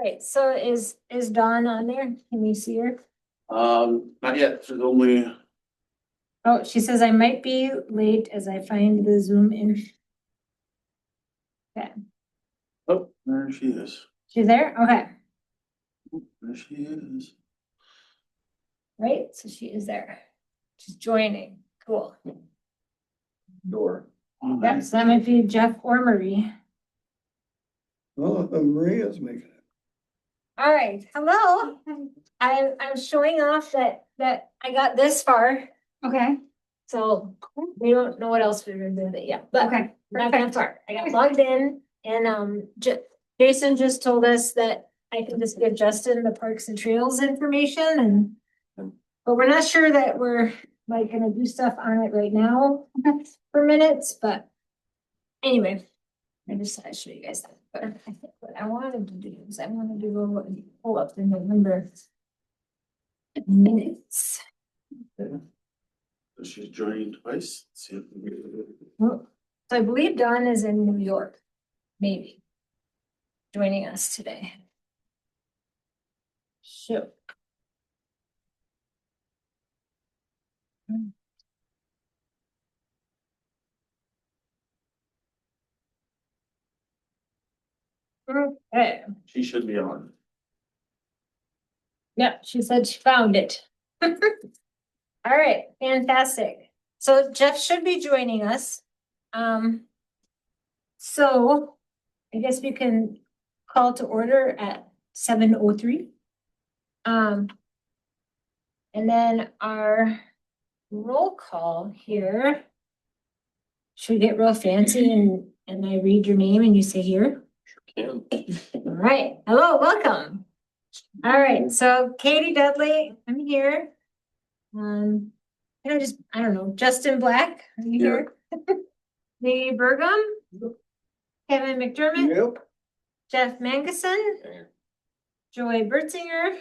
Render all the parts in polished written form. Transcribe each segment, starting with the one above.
right, so is Dawn on there? Can we see her? Not yet, there's only, Oh, she says I might be late as I find the Zoom in. Okay, oh, there she is. she's there? Okay, There she is. right, so she is there. She's joining, cool. Door. Yeah, so that might be Jeff or Marie. Oh, Maria's making it. All right, hello. I'm showing off that I got this far. Okay, So we don't know what else we're gonna do with it yet, but okay, not that far. I got logged in and Jason just told us that I can just give Justin the Parks and Trails information but we're not sure that we're like gonna do stuff on it right now for minutes, but anyway. I just thought I'd show you guys that, but I think what I wanted to do is I wanted to go and pull up the November minutes. So she's joining twice. Let's see if we can get it. Well, so I believe Dawn is in New York, maybe, joining us today. So. Okay, She should be on. yeah, she said she found it. All right, fantastic. So Jeff should be joining us. So I guess we can call to order at 7:03. And then our roll call here. Should we get real fancy and I read your name and you say here? Sure can. All right, hello, welcome. All right, so Katie Dudley, I'm here. I don't know, Justin Black, are you here? Lee Burgum? Kevin McDermott? Yep. Jeff Mangeson? Joy Bertzinger?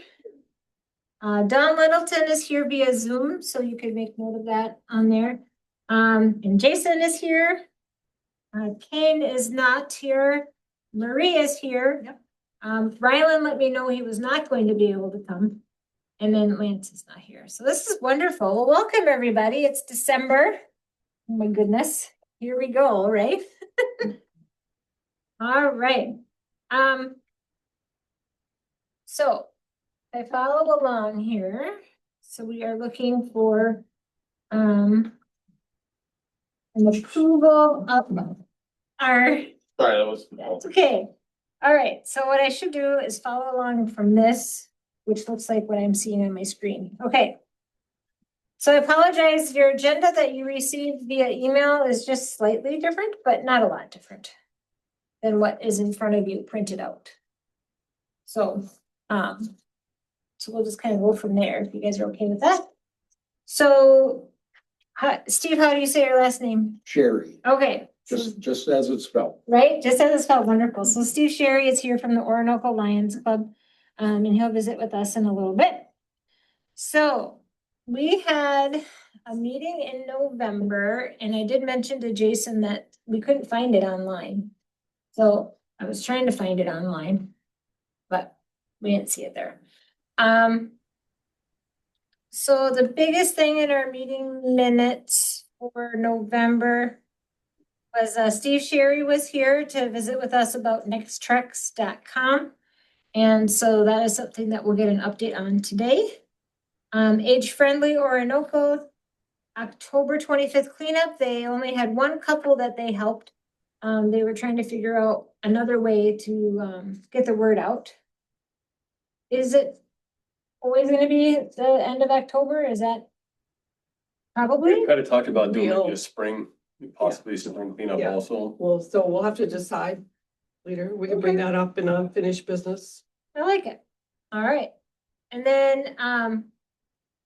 Don Littleton is here via Zoom, so you can make note of that on there. And Jason is here. Kane is not here. Marie is here. Yep. Rylan let me know he was not going to be able to come. And then Lance is not here. So this is wonderful. Well, welcome everybody. It's December. Oh my goodness. Here we go, right? All right. So I follow along here. So we are looking for an approval of our, Sorry, that was. that's okay. All right, so what I should do is follow along from this, which looks like what I'm seeing on my screen. Okay. So I apologize, your agenda that you received via email is just slightly different, but not a lot different than what is in front of you printed out. So, so we'll just kind of go from there if you guys are okay with that. So, Steve, how do you say your last name? Sherry, Okay. just as it's spelled. Right, just as it's spelled, wonderful. So Steve Sherry is here from the Orinoco Lions Club, and he'll visit with us in a little bit. So we had a meeting in November, and I did mention to Jason that we couldn't find it online. So I was trying to find it online, but we didn't see it there. So the biggest thing in our meeting minutes for November was Steve Sherry was here to visit with us about nextrex.com. And so that is something that we'll get an update on today. Age Friendly Orinoco, October 25th cleanup. They only had one couple that they helped. They were trying to figure out another way to get the word out. Is it always going to be the end of October? Is that probably? We kind of talked about doing We'll- maybe a spring, possibly spring cleanup Yeah. also. Well, so we'll have to decide later. We can bring that up in unfinished business. I like it. All right. And then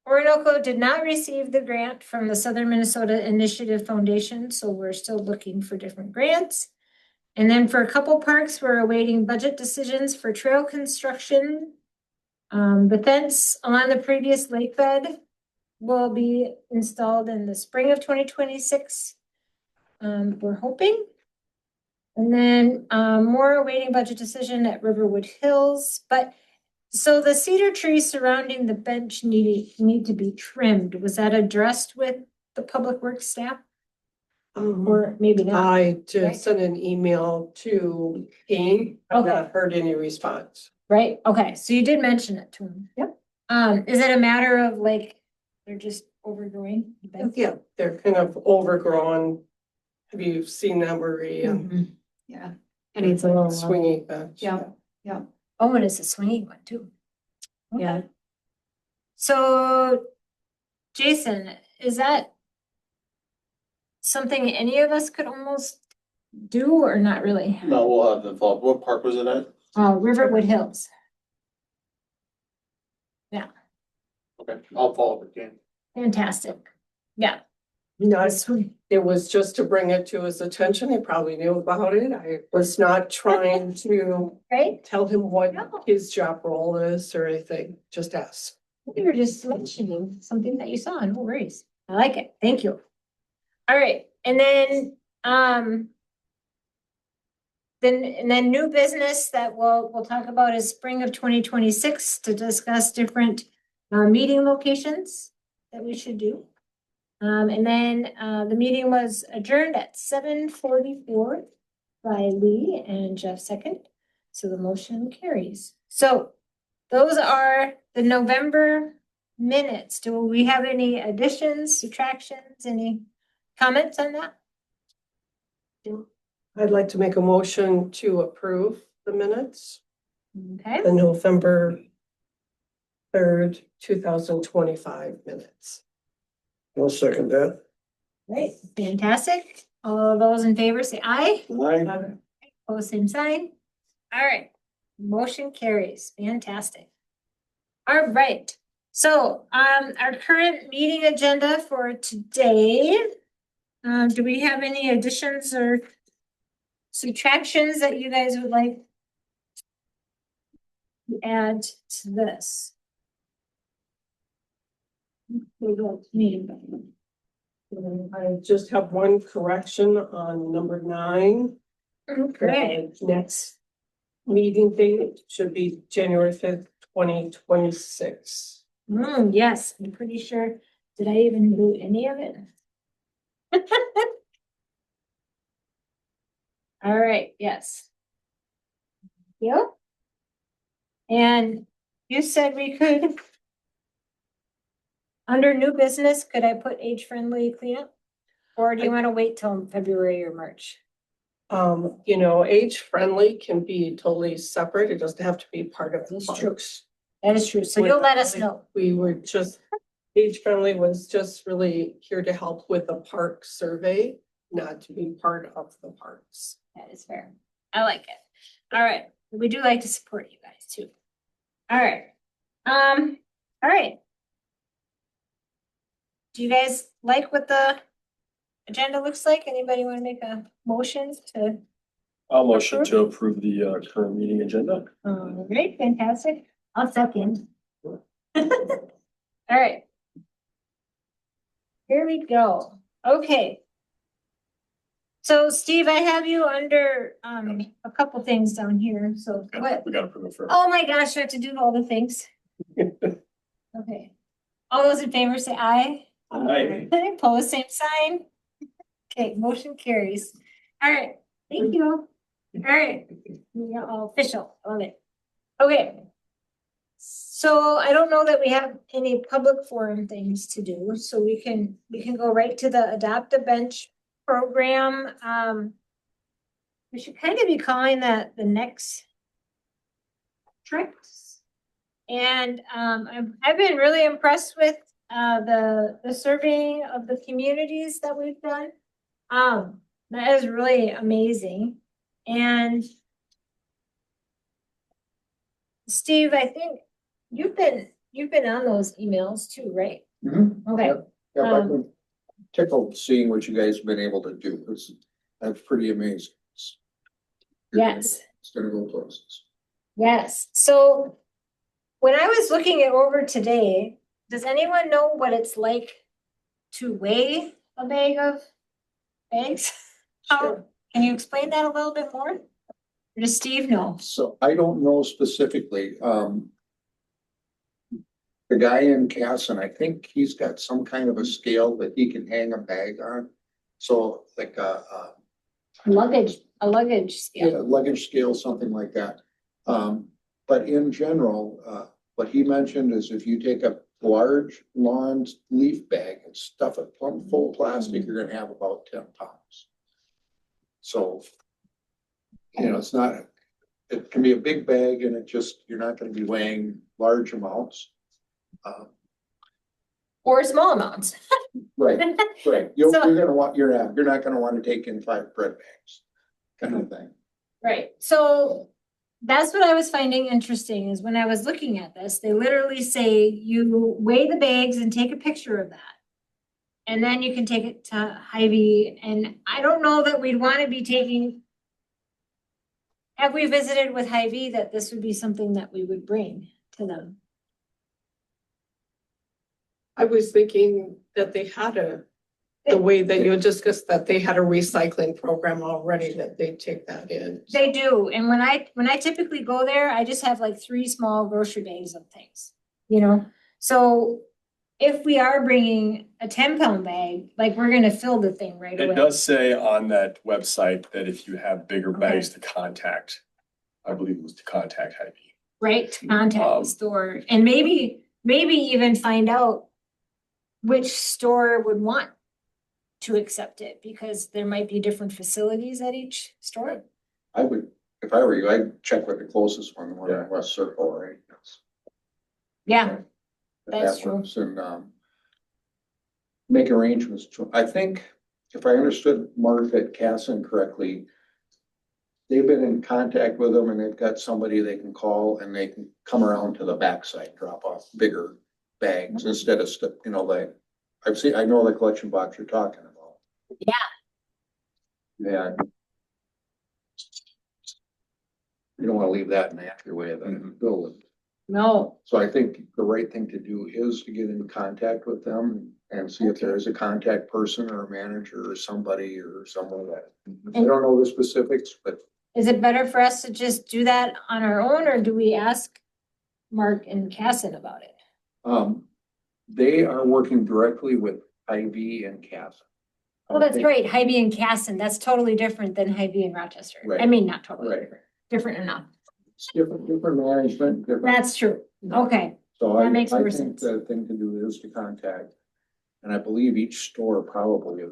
Orinoco did not receive the grant from the Southern Minnesota Initiative Foundation, so we're still looking for different grants. And then for a couple parks, we're awaiting budget decisions for trail construction. The fence along the previous lake bed will be installed in the spring of 2026. We're hoping. And then, more awaiting budget decision at Riverwood Hills, but, so the cedar trees surrounding the bench need to be trimmed. Was that addressed with the public works staff? Or maybe not, I right? just sent an email to Dean, I've not heard any response. Right? Okay, so you did mention it to him. Yep. Is it a matter of like, they're just overgrowing? the bench? Yeah, they're kind of overgrown. Have you seen that, Maria? Mhm. Yeah, and it's a little. Swinging bench. Yeah. Oh, and it's a swinging one too. Yeah. Okay. So, Jason, is that something any of us could almost do or not really? No, we'll have them follow. What park was it at? Riverwood Hills. Okay, I'll follow up again. Fantastic. Yeah. No, That's sweet. it was just to bring it to his attention. He probably knew about it. I was not trying to Right? tell him what No. his job role is or anything, just ask. You were just mentioning something that you saw, no worries. I like it. Thank you. All right, and then, then new business that we'll talk about is spring of 2026 to discuss different meeting locations that we should do. And then, the meeting was adjourned at 7:44 by Lee and Jeff second. So the motion carries. So those are the November minutes. Do we have any additions, subtractions, any comments on that? I'd like to make a motion to approve the minutes, Okay, the November 3rd, 2025 minutes. I'll second that. great, fantastic. All those in favor say aye. Aye. Pose same sign. All right, motion carries. Fantastic. All right, so, our current meeting agenda for today. Do we have any additions or subtractions that you guys would like to add to this? Meeting. I just have one correction on number 9. Okay, The next meeting date should be January 5th, 2026. yes, I'm pretty sure. Did I even do any of it? All right, yes. Yep. And you said we could. Under new business, could I put age-friendly cleanup? Or do you want to wait till February or March? Age friendly can be totally separate. It doesn't have to be part of the That's true. parks. That is true, so you'll let us know. We were just, age friendly was just really here to help with the park survey, not to be part of the parks. That is fair. I like it. All right, we do like to support you guys too. All right. All right. Do you guys like what the agenda looks like? Anybody want to make a motion to? I'll motion to approve the current meeting agenda. Great, fantastic. I'll second. All right. Here we go. Okay. So Steve, I have you under, a couple things down here, so what? We gotta approve it first. Oh my gosh, I have to do all the things. Okay. All those in favor say aye. Aye. Opposed, same sign. Okay, motion carries. All right, thank you. All right, we are all official, love it. Okay. So I don't know that we have any public forum things to do, so we can go right to the Adopt a Bench program. We should kind of be calling that the next tricks. And I've been really impressed with the surveying of the communities that we've done. That is really amazing. And Steve, I think you've been on those emails too, right? Okay, Yeah, I've been tickled seeing what you guys have been able to do. That's pretty amazing. yes. It's gonna go places. Yes, so when I was looking it over today, does anyone know what it's like to weigh a bag of eggs? How, Can you explain that a little bit more? Or does Steve know? So I don't know specifically, the guy in Casson, I think he's got some kind of a scale that he can hang a bag on. So like a Luggage, a luggage yeah, scale. luggage scale, something like that. But in general, what he mentioned is if you take a large lawn leaf bag and stuff it plumb full of plastic, you're gonna have about 10 pounds. So, it's not, it can be a big bag and you're not gonna be weighing large amounts. Or small amounts. Right, right. You're So- gonna want, you're not gonna wanna take in 5 bread bags, kind of thing. Right, so that's what I was finding interesting is when I was looking at this, they literally say you weigh the bags and take a picture of that. And then you can take it to Hy-Vee, and I don't know that we'd want to be taking. Have we visited with Hy-Vee that this would be something that we would bring to them? I was thinking that they had the way that you discussed, that they had a recycling program already, that they take that in. They do, and when I typically go there, I just have like 3 small grocery bags of things, So if we are bringing a 10-pound bag, like we're gonna fill the thing right away. It does say on that website that if you have bigger bags to contact, I believe it was to contact Hy-Vee. Right, to contact the store, and maybe even find out which store would want to accept it, because there might be different facilities at each store. I would, if I were you, I'd check with the closest one, the one in West Circle, right? Yeah, If That's that true. works, and make arrangements I think, if I understood Mark at Casson correctly, they've been in contact with them and they've got somebody they can call and they can come around to the backside, drop off bigger bags instead of, like, I know the collection box you're talking about. Yeah. Yeah. You don't wanna leave that in the entryway of the building. no, So I think the right thing to do is to get in contact with them and see if there is a contact person or a manager or somebody or someone that. I don't know the specifics, but is it better for us to just do that on our own, or do we ask Mark and Casson about it? they are working directly with Hy-Vee and Casson. Oh, that's right, Hy-Vee and Casson, that's totally different than Hy-Vee and Rochester. I Right. mean, not totally Right. different, different enough. It's different management, different. That's true, okay, So that makes more I think sense. the thing to do is to contact. And I believe each store probably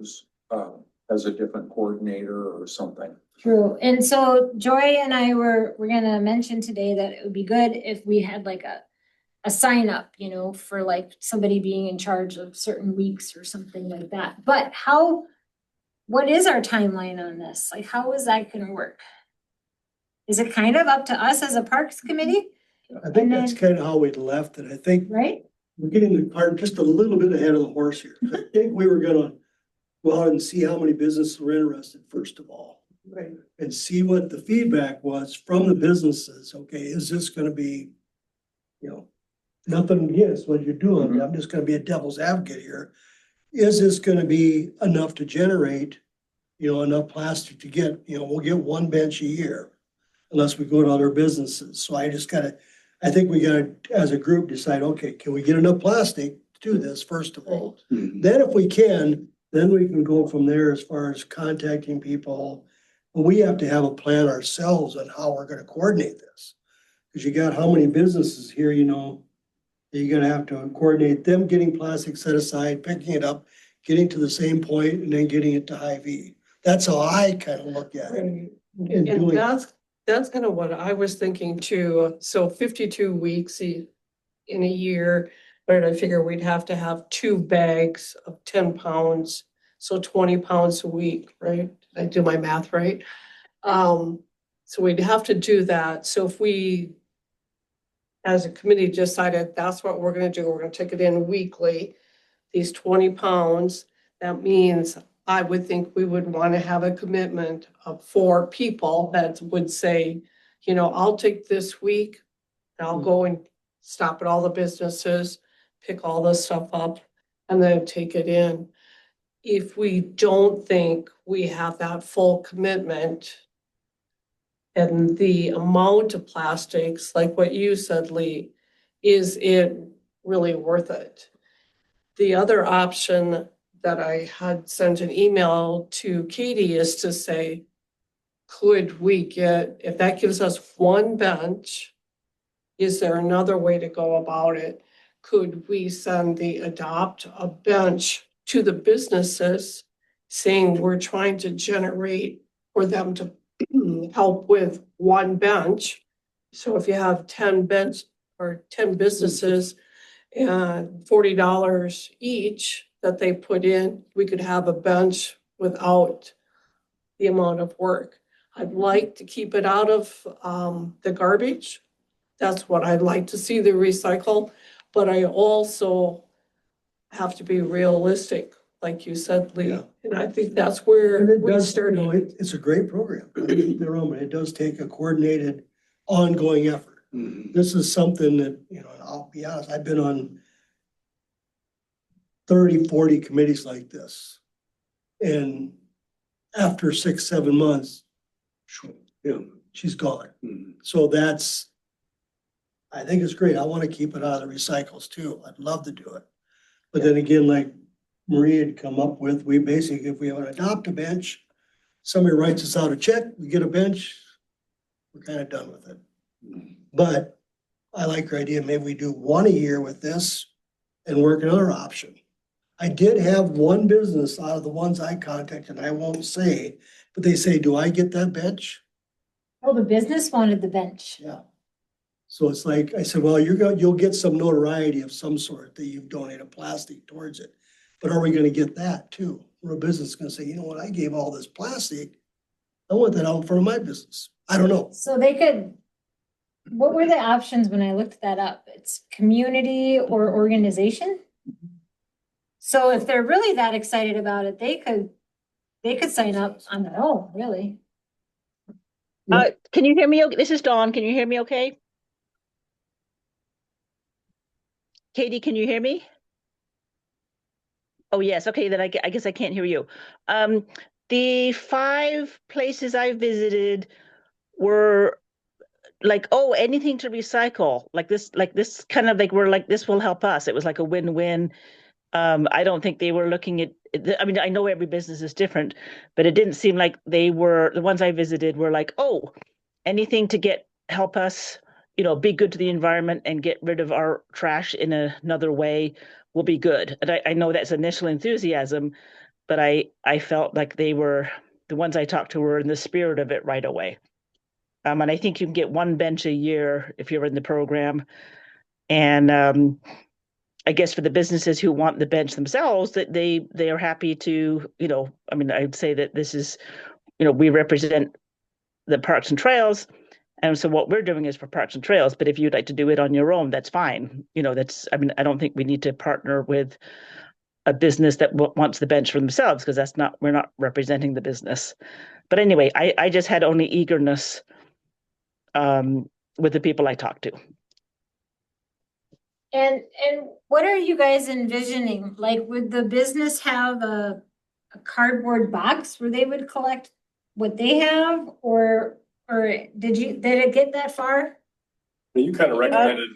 has a different coordinator or something. true. And so Joy and I we're gonna mention today that it would be good if we had like a sign up, for like somebody being in charge of certain weeks or something like that. But what is our timeline on this? Like, how is that gonna work? Is it kind of up to us as a Parks Committee, I think And that's kind of how we left it. I think right? we're getting the cart just a little bit ahead of the horse here. I think we were gonna go out and see how many businesses were interested, first of all, Right. and see what the feedback was from the businesses. Okay, is this gonna be, nothing against what you're doing. Mhm. I'm just gonna be a devil's advocate here. Is this gonna be enough to generate, enough plastic to get, we'll get 1 bench a year unless we go to other businesses. So I think we gotta, as a group, decide, okay, can we get enough plastic to do this, first of all? Then if we can, then we can go from there as far as contacting people. But we have to have a plan ourselves on how we're gonna coordinate this. Cause you got how many businesses here, you're gonna have to coordinate them getting plastic set aside, picking it up, getting to the same point, and then getting it to Hy-Vee. That's how I kind of look at it. Right. in And doing- that's kind of what I was thinking too. So 52 weeks in a year, but I figure we'd have to have 2 bags of 10 pounds, so 20 pounds a week, right? Did I do my math right? So we'd have to do that. So if we, as a committee, decided that's what we're gonna do, we're gonna take it in weekly, these 20 pounds, that means I would think we would want to have a commitment of 4 people that would say, I'll take this week. And I'll go and stop at all the businesses, pick all this stuff up and then take it in. if we don't think we have that full commitment and the amount of plastics, like what you said, Lee, is it really worth it? The other option that I had sent an email to Katie is to say, could we get, if that gives us one bench, is there another way to go about it? Could we send the adopt a bench to the businesses saying we're trying to generate for them to help with one bench? So if you have 10 bench or 10 businesses and $40 each that they put in, we could have a bench without the amount of work. I'd like to keep it out of the garbage. That's what I'd like to see, the recycle, but I also have to be realistic, like you said, Lee. Yeah. And I think that's And where it we does, started. it's a great program. It does take a coordinated, ongoing effort. This is something that, and I'll be honest, I've been on 30, 40 committees like this. And after 6, 7 months, she's gone. So I think it's great. I want to keep it out of the recycles too. I'd love to do it. But then again, like Marie had come up with, we basically, if we have an adopt a bench, somebody writes us out a check, we get a bench, we're kind of done with it. But I like your idea, maybe we do one a year with this and work another option. I did have one business out of the ones I contacted, I won't say, but they say, do I get that bench? Oh, the business wanted the bench. Yeah. So it's like, I said, well, you'll get some notoriety of some sort that you've donated plastic towards it. But are we gonna get that too? Or a business gonna say, you know what, I gave all this plastic, I want that out in front of my business. I don't know. So they could, what were the options when I looked that up? It's community or organization? So if they're really that excited about it, they could sign up on their own, really. Can you hear me? This is Dawn. Can you hear me okay? Katie, can you hear me? Oh, yes. Okay, then I guess I can't hear you. The 5 places I visited were like, oh, anything to recycle, like this kind of like, we're like, this will help us. It was like a win-win. I don't think they were looking at, I mean, I know every business is different, but it didn't seem like the ones I visited were like, oh, anything to help us, be good to the environment and get rid of our trash in another way will be good. And I know that's initial enthusiasm, but I felt like the ones I talked to were in the spirit of it right away. And I think you can get one bench a year if you're in the program. And I guess for the businesses who want the bench themselves, that they are happy to, I mean, I'd say that this is, we represent the Parks and Trails. And so what we're doing is for Parks and Trails, but if you'd like to do it on your own, that's fine. I don't think we need to partner with a business that wants the bench for themselves, because we're not representing the business. But anyway, I just had only eagerness with the people I talked to. And what are you guys envisioning? Like, would the business have a cardboard box where they would collect what they have, or did it get that far? You kind of recommended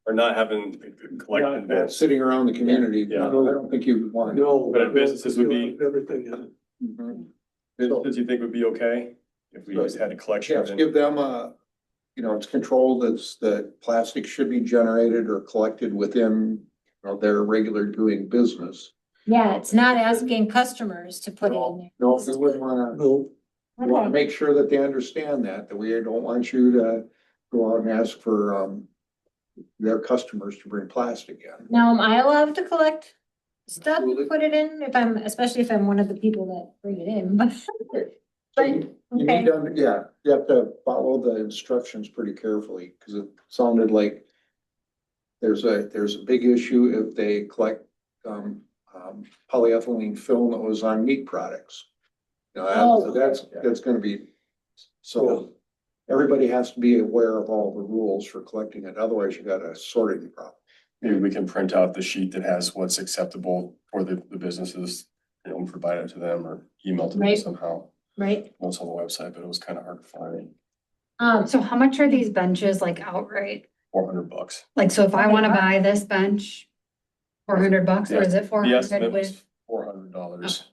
or not having collected Not bins. sitting around the community, Yeah. I don't think you would want. No. But businesses would be- Everything. Mhm. Businesses you think would be okay if we just had a collection Yes, of give them it's controlled, the plastic should be generated or collected within, their regular doing business. Yeah, it's not asking customers to put it in there. No, we wouldn't wanna, we wanna Okay. make sure that they understand that we don't want you to go out and ask for, their customers to bring plastic in. Now, am I allowed to collect stuff, Absolutely. put it in, especially if I'm one of the people that bring it in, but, You need okay. to, you have to follow the instructions pretty carefully, because it sounded like there's a big issue if they collect, polyethylene film that was on meat products. Oh. That's gonna be, so everybody has to be aware of all the rules for collecting it, otherwise you got a sorting problem. maybe we can print out the sheet that has what's acceptable for the businesses, and provide it to them or email to them Right. somehow. right? Once on the website, but it was kind of hard to find. So how much are these benches like outright? $400. Like, so if I They wanna are. buy this bench, $400, or is it four The hundred estimate was with? $400.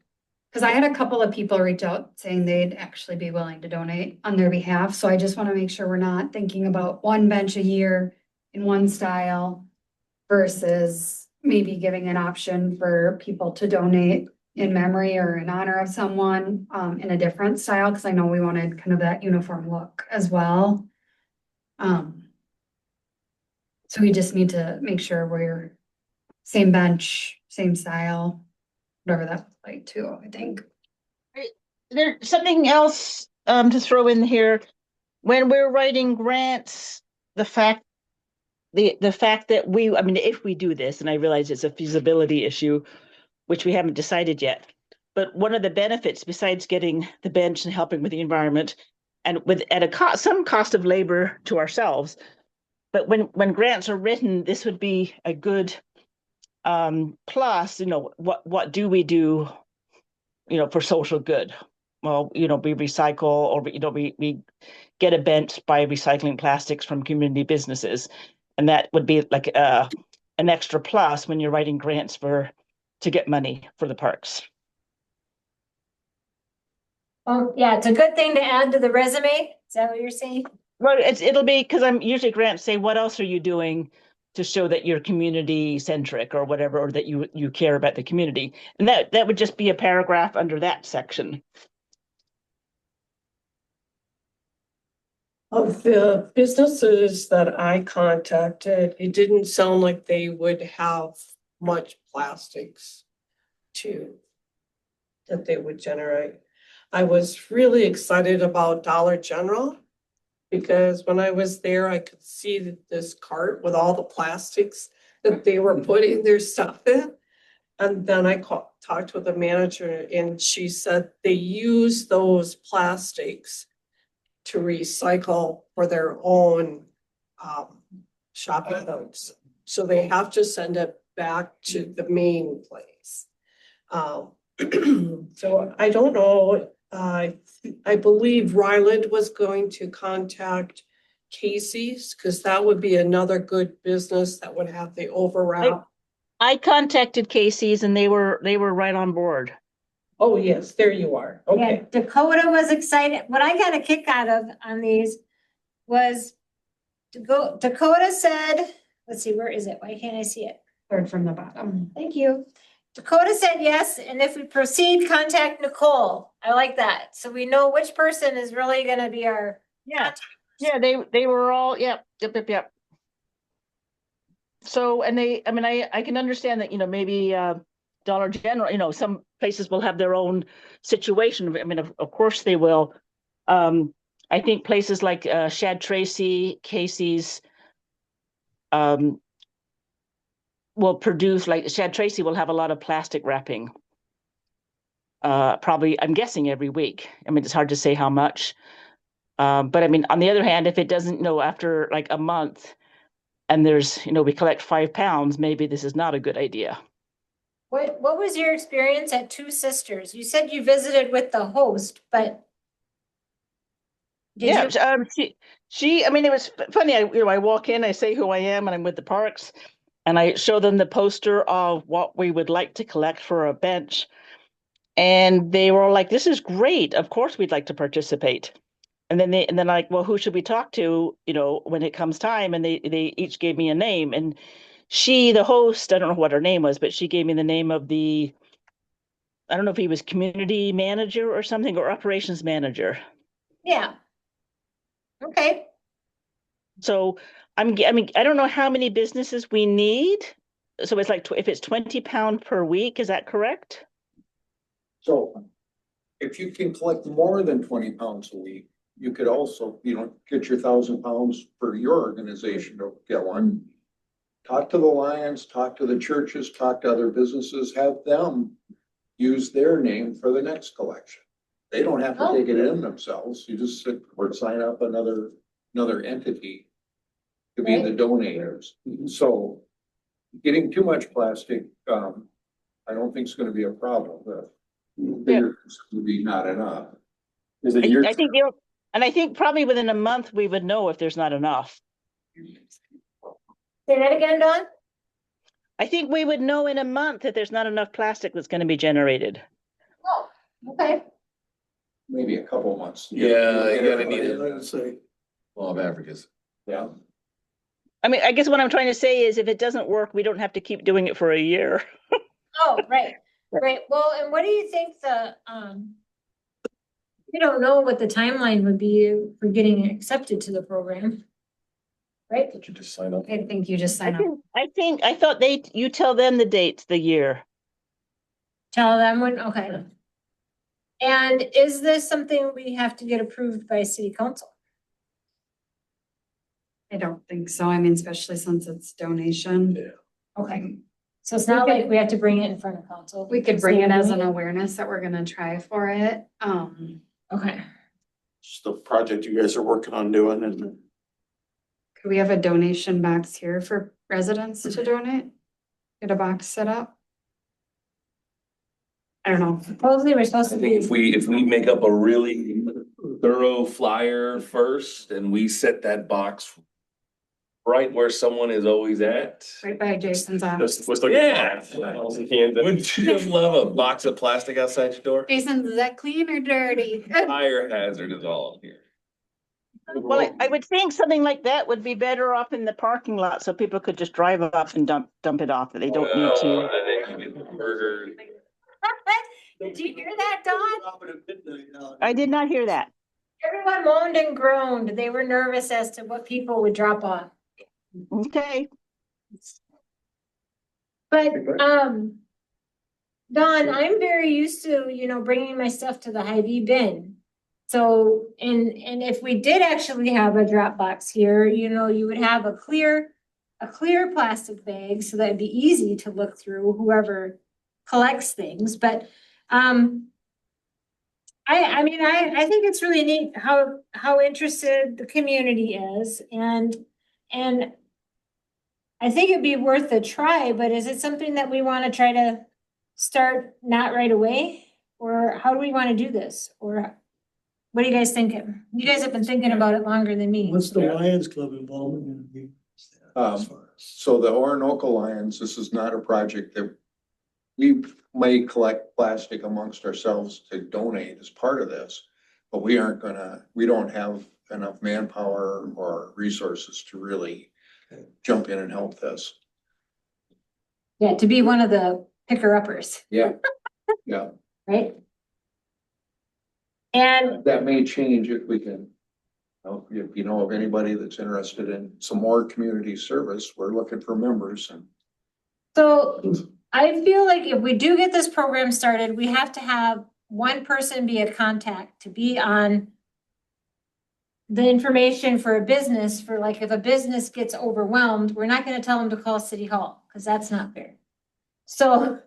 Cause I had a couple of people reach out saying they'd actually be willing to donate on their behalf, so I just wanna make sure we're not thinking about one bench a year in one style versus maybe giving an option for people to donate in memory or in honor of someone, in a different style, cause I know we wanted kind of that uniform look as well. So we just need to make sure we're same bench, same style, whatever that looks like too, I think. There's something else to throw in here. When we're writing grants, the fact that I mean, if we do this, and I realize it's a feasibility issue, which we haven't decided yet. But one of the benefits, besides getting the bench and helping with the environment, and with at a cost, some cost of labor to ourselves, but when grants are written, this would be a good plus. What do we do? For social good. Well, we recycle, or we get a bench by recycling plastics from community businesses, and that would be like an extra plus when you're writing grants to get money for the parks. Well, yeah, it's a good thing to add to the resume. Is that what you're saying? Well, it'll be because I'm usually grants say, what else are you doing to show that you're community centric or whatever, or that you care about the community, and that would just be a paragraph under that section. Of the businesses that I contacted, it didn't sound like they would have much plastics that they would generate. I was really excited about Dollar General because when I was there, I could see this cart with all the plastics that they were putting their stuff in. And then I talked with the manager and she said they use those plastics to recycle for their own shopping notes. So they have to send it back to the main place. So I don't know, I believe Ryland was going to contact Casey's, because that would be another good business that would have the overwrap. I contacted Casey's and they were right on board. Oh, yes, there you are. Okay. Yeah, Dakota was excited. What I got a kick out of on these was Dakota said, let's see, where is it? Why can't I see it? Third from the bottom. Thank you. Dakota said yes, and if we proceed, contact Nicole. I like that. So we know which person is really gonna be our Yeah, contact. yeah, they were all, yep. So, and I can understand that, maybe Dollar General, some places will have their own situation. I mean, of course they will. I think places like Shad Tracy, Casey's, will produce, like Shad Tracy will have a lot of plastic wrapping. Probably, I'm guessing every week. I mean, it's hard to say how much. But I mean, on the other hand, if it doesn't, after like a month and there's, we collect 5 pounds, maybe this is not a good idea. What was your experience at Two Sisters? You said you visited with the host, but Yeah, she, I mean, it was funny. I walk in, I say who I am, and I'm with the parks, and I show them the poster of what we would like to collect for a bench. And they were all like, this is great. Of course we'd like to participate. And then like, well, who should we talk to, when it comes time? And they each gave me a name. And she, the host, I don't know what her name was, but she gave me the name of I don't know if he was community manager or something, or operations manager. yeah. Okay. So I mean, I don't know how many businesses we need. So it's like, if it's 20 pounds per week, is that correct? So if you can collect more than 20 pounds a week, you could also, get your 1,000 pounds for your organization to get one. Talk to the Lions, talk to the churches, talk to other businesses, have them use their name for the next collection. They don't have to take it in themselves. You just sign up another entity to be the donators. So getting too much plastic, I don't think is gonna be a problem, but bigger would be not enough. Is it your? I think you're, and I think probably within a month, we would know if there's not enough. Say that again, Dawn? I think we would know in a month if there's not enough plastic that's gonna be generated. Oh, okay. Maybe a couple months. Yeah, you gotta everybody- need it. I'd say, Law of averages. Yeah. I mean, I guess what I'm trying to say is if it doesn't work, we don't have to keep doing it for a year. Oh, right, right. Well, and what do you think we don't know what the timeline would be for getting accepted to the program. Right? Did you just sign up? I think you just sign up. I thought you tell them the date, the year. Tell them when, okay. And is this something we have to get approved by city council? I don't think so. I mean, especially since it's donation. Okay, so it's not like we have to bring it in front of council. We could bring it as an awareness that we're gonna try for it. Okay, Just the project you guys are working on doing and Could we have a donation box here for residents to donate? Get a box set up? I don't know. supposedly we're supposed I to think be, if we make up a really thorough flyer first and we set that box right where someone is always at. Right by Jason's office. Just was looking. Yeah. Kansas. Wouldn't you just love a box of plastic outside your door? Jason, is that clean or dirty? Fire hazard is all here. Well, I would think something like that would be better off in the parking lot so people could just drive up and dump it off, that they don't need to. And then you get the burger. did you hear that, Dawn? I did not hear that. Everyone moaned and groaned. They were nervous as to what people would drop off. Okay. But, Dawn, I'm very used to, bringing my stuff to the Hy-Vee bin. So, and if we did actually have a drop box here, you would have a clear plastic bag, so that'd be easy to look through, whoever collects things, but, I mean, I think it's really neat how interested the community is, and I think it'd be worth a try, but is it something that we want to try to start not right away? Or how do we want to do this? Or what are you guys thinking? You guys have been thinking about it longer than me. what's the Lions Club involvement gonna be? As far as- So the Orinoco Lions, this is not a project that we may collect plastic amongst ourselves to donate as part of this. But we don't have enough manpower or resources to really jump in and help this. Yeah, to be one of the picker-uppers, Yeah. Yeah, right? And that may change if we can. If you know of anybody that's interested in some more community service, we're looking for members and. so I feel like if we do get this program started, we have to have one person be a contact to be on the information for a business, for like if a business gets overwhelmed, we're not gonna tell them to call City Hall, because that's not fair. So,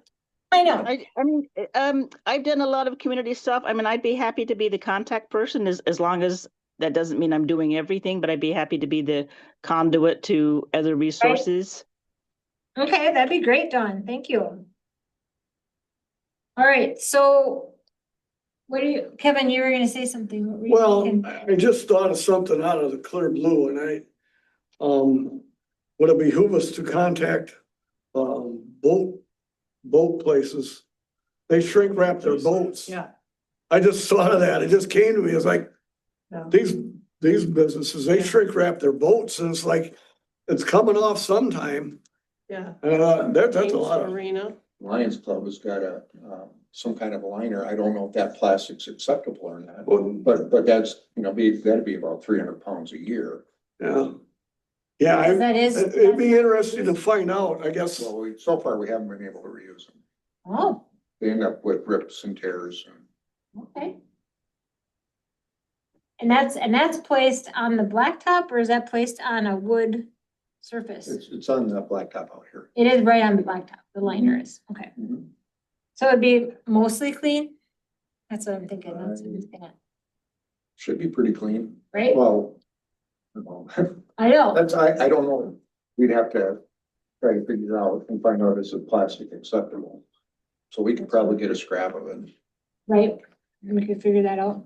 I know, I've done a lot of community stuff. I mean, I'd be happy to be the contact person as long as that doesn't mean I'm doing everything, but I'd be happy to be the conduit to other resources. okay, that'd be great, Dawn, thank you. All right, so Kevin, you were gonna say something. What were you Well, thinking? I just thought of something out of the clear blue and would it behoove us to contact, boat places? They shrink wrap their boats. Yeah. I just thought of that. It just came to me. It's like, Yeah. these businesses, they shrink wrap their boats and it's like, it's coming off sometime. Yeah. That's a James lot of. Arena. Lions Club has got some kind of a liner. I don't know if that plastic's acceptable or not, Well- but that's, that'd be about 300 pounds a year. Yeah. Yeah, That is. it'd be interesting to find out, I guess. So so far we haven't been able to reuse them. Oh, They end up with rips and tears. okay. And that's placed on the blacktop, or is that placed on a wood surface? It's on the blacktop out here. It is right on the blacktop, the liner is, okay. Mhm. So it'd be mostly clean? That's what I'm thinking, that's what I'm thinking, Should be pretty clean. right? Well, I don't know. I know, I don't know. We'd have to try to figure out and find out is it plastic acceptable. So we could probably get a scrap of it. Right, we could figure that out.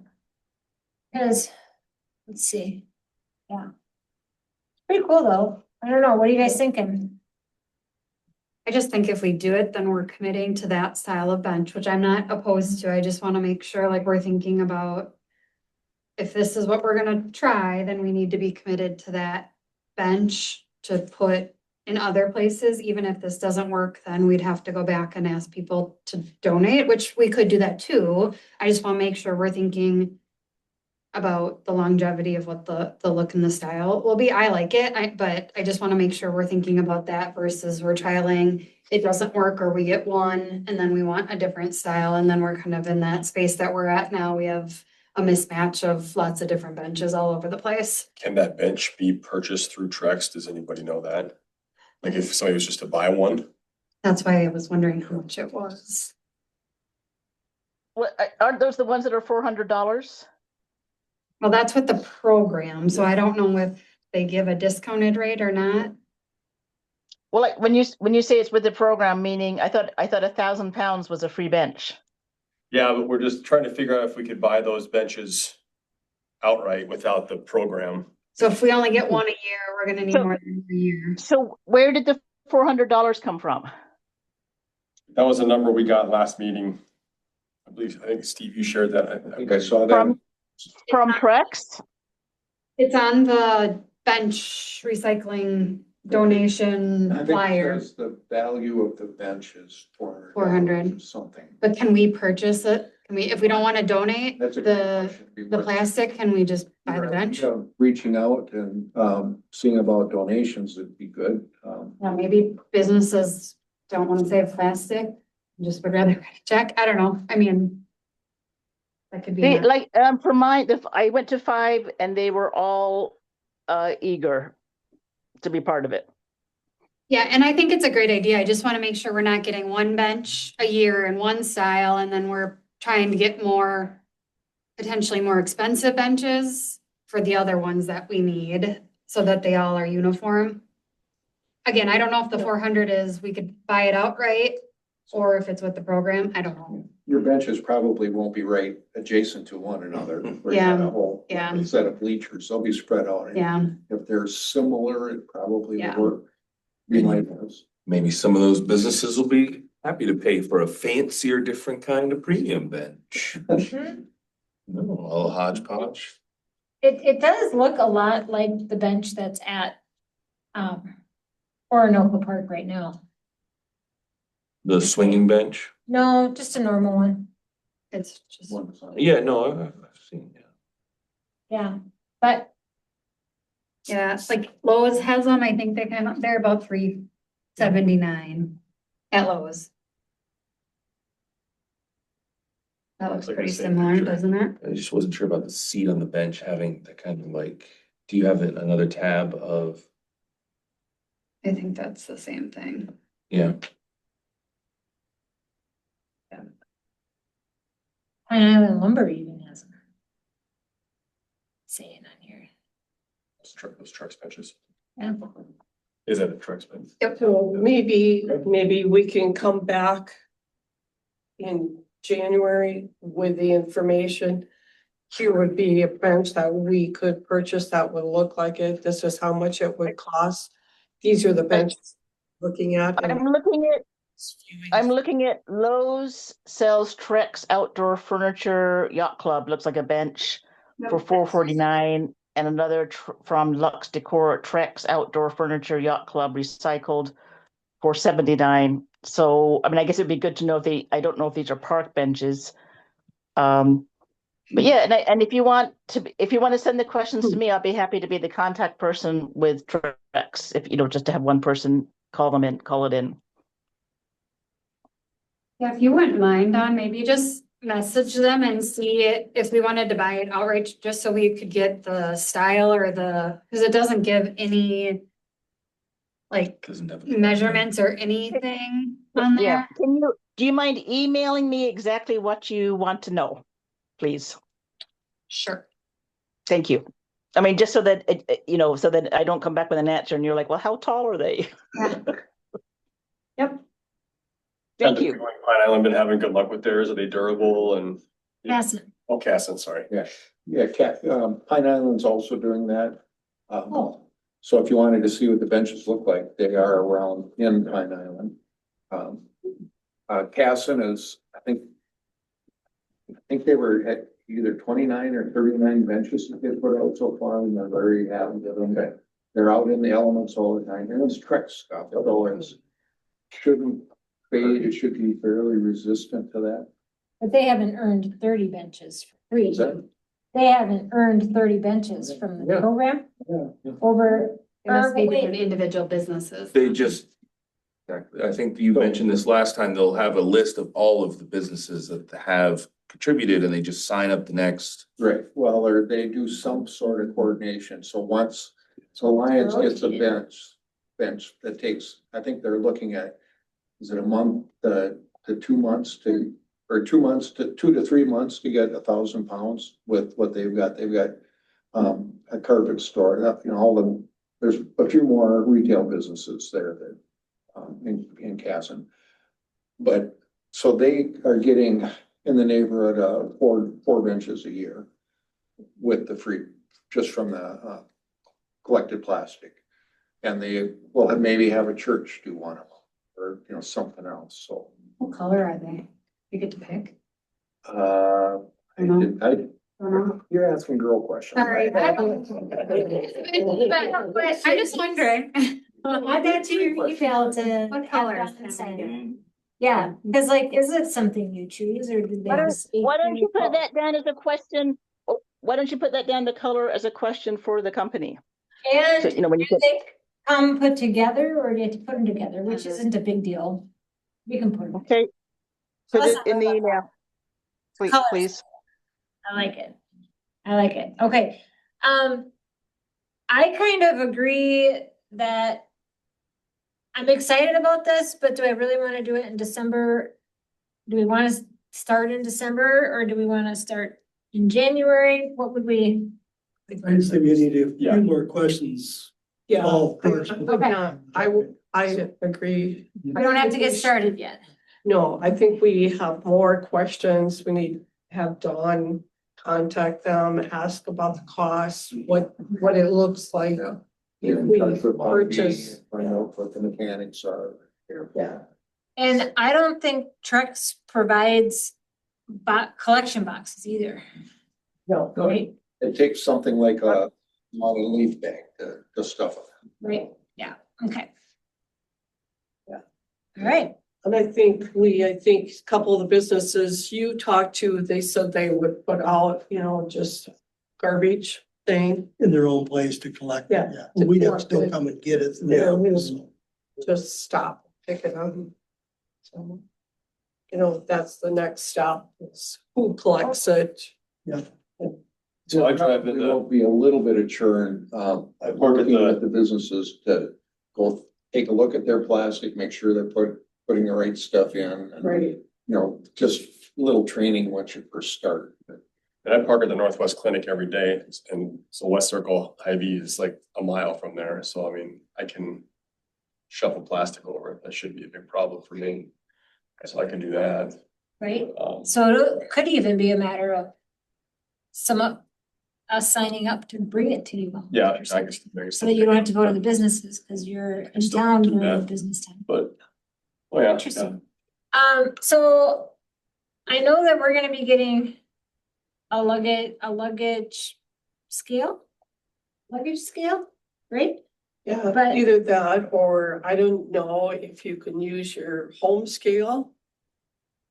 Cause, let's see, yeah. Pretty cool though, I don't know, what are you guys thinking? I just think if we do it, then we're committing to that style of bench, which I'm not opposed to. I just want to make sure like we're thinking about. If this is what we're gonna try, then we need to be committed to that bench to put in other places. Even if this doesn't work, then we'd have to go back and ask people to donate, which we could do that too. I just want to make sure we're thinking about the longevity of what the look and the style will be. I like it, but I just want to make sure we're thinking about that versus we're trialing, it doesn't work, or we get one and then we want a different style, and then we're kind of in that space that we're at now. We have a mismatch of lots of different benches all over the place. Can that bench be purchased through Trex? Does anybody know that? Like if somebody was just to buy one? That's why I was wondering how much it was. What, aren't those the ones that are $400? Well, that's with the program, so I don't know if they give a discounted rate or not. Well, like when you say it's with the program, meaning I thought 1,000 pounds was a free bench. Yeah, but we're just trying to figure out if we could buy those benches outright without the program. So if we only get one a year, we're gonna need So- more than a year. So where did the $400 come from? That was a number we got last meeting. I think Steve, you shared that. I think I saw that. From Trex? It's on the bench recycling donation I think it flyer, says the value of the bench is $400. 400. Something. but can we purchase it? Can we, if we don't wanna donate That's a good the question. Be the worth- plastic, can we just buy the bench? Yeah, reaching out and seeing about donations would be good. Yeah, maybe businesses don't wanna save plastic, just would rather write a check. I don't know. I mean, that could be. They, not- like, for mine, I went to 5 and they were all eager to be part of it. Yeah, and I think it's a great idea. I just want to make sure we're not getting one bench a year in one style, and then we're trying to get more, potentially more expensive benches for the other ones that we need, so that they all are uniform. Again, I don't know if the 400 is, we could buy it outright, or if it's with the program. I don't know. Your benches probably won't be right adjacent to one another. Where you got a whole Yeah. set of bleachers, they'll be spread out. Yeah, If they're similar, it probably Yeah. would work. Be my guess. Maybe some of those businesses will be happy to pay for a fancier, different kind of premium bench. Mhm. No, a little hodgepodge. It does look a lot like the bench that's at, Orinoco Park right now. The swinging bench. No, just a normal one, it's just, One side. Yeah, no, I've seen, yeah. yeah, but yeah, it's like Lowe's has them. I think they're about $379 at Lowe's. That looks Looks like pretty the same similar, picture. doesn't it? I just wasn't sure about the seat on the bench having the kind of like, do you have another tab of, I think that's the same thing. yeah, Pine Island Lumber even has them. Saying on here, Those Trex benches. yeah. Is that a Trex bench? So maybe we can come back in January with the information. Here would be a bench that we could purchase that would look like it. This is how much it would cost. These are the benches looking at. and I'm looking at Lowe's sells Trex Outdoor Furniture Yacht Club, looks like a bench for $449, and another from Lux Decor Trex Outdoor Furniture Yacht Club recycled for $79. So, I mean, I guess it'd be good to know if I don't know if these are park benches. But yeah, and if you want to send the questions to me, I'll be happy to be the contact person with Trex, if just to have one person call it in. Yeah, if you wouldn't mind, Don, maybe just message them and see if we wanted to buy it outright, just so we could get the style or because it doesn't give any like doesn't have. measurements or anything on Yeah, there. do you mind emailing me exactly what you want to know, please? Sure. Thank you. I mean, just so that so that I don't come back with an answer and you're like, well, how tall are they? Yeah. Yep. Thank you. Pine Island been having good luck with theirs. Are they durable and? Casson. Oh, Casson, sorry. Yeah, Pine Island's also doing that. Oh. So if you wanted to see what the benches look like, they are around in Pine Island. Casson is, I think they were at either 29 or 39 benches that they put out so far, and they're very happy with them. They're out in the elements all the time, and it's Trex stuff, although it's shouldn't fade, it should be fairly resistant to that. But they haven't earned 30 benches for free. Is that? They haven't earned 30 benches from the Yeah. program Yeah. over. It must be wait. different individual businesses. They just, I think you mentioned this last time, they'll have a list of all of the businesses that have contributed and they just sign up the next. Right, well, or they do some sort of coordination, so once, so Lions gets a bench that takes, I think they're looking at, is it a month, to 2 months or 2 months to 2 to 3 months to get 1,000 pounds with what they've got, a carpet store, you know, all the, there's a few more retail businesses there that, in Casson. But, so they are getting in the neighborhood of four benches a year with the free, just from the, collected plastic. And they will maybe have a church do one of them, or, you know, something else, so. What color are they? You get to pick? I you're asking girl questions. Sorry. I'm just wondering. I got your email to. What color? have them sign. Yeah, because like, is it something you choose or did they? Why don't you put that down as a question? Why don't you put that down, the color, as a question for the company? And So, you know, when you do put, they come put together or do you have to put them together, which isn't a big deal. We can put them. okay. Put Plus, it in the email. Please, Colors. please. I like it. I like it. Okay. I kind of agree that I'm excited about this, but do I really want to do it in December? Do we want to start in December or do we want to start in January? What would we? I just think we need a Yeah. few more questions. Yeah. Oh, first. Yeah, I agree. We don't have to get started yet. No, I think we have more questions. We need to have Dawn contact them, ask about the costs, what it looks like. Yeah. If we purchase. Find out what the mechanics are. Yeah. And I don't think Trex provides collection boxes either, No, right? It takes something like a leaf bag to stuff it. Right, yeah, okay. Yeah. All right, and I think a couple of the businesses you talked to, they said they would put out, you know, just garbage thing. In their own place to collect. it, Yeah. We'd have to still come and get it. Yeah, we just stop picking them. So, you know, that's the next stop, is who collects it. So I drive There in the, will be a little bit of churn, I park at working with the, the businesses to go take a look at their plastic, make sure they're putting the right stuff in. and, You know, just a little training once you first start. and I park at the Northwest Clinic every day, and so West Circle Hy-Vee is like a mile from there, so I mean, I can shuffle plastic over it, that shouldn't be a big problem for me. So I can do that. right, so it could even be a matter of us signing up to bring it to you. Yeah, I can. So that you don't have to go to the businesses, because you're in still town do during the that. business time. But, oh yeah. Interesting. So I know that we're gonna be getting a luggage scale? Luggage scale, right? Yeah, But- either that, or I don't know if you can use your home scale.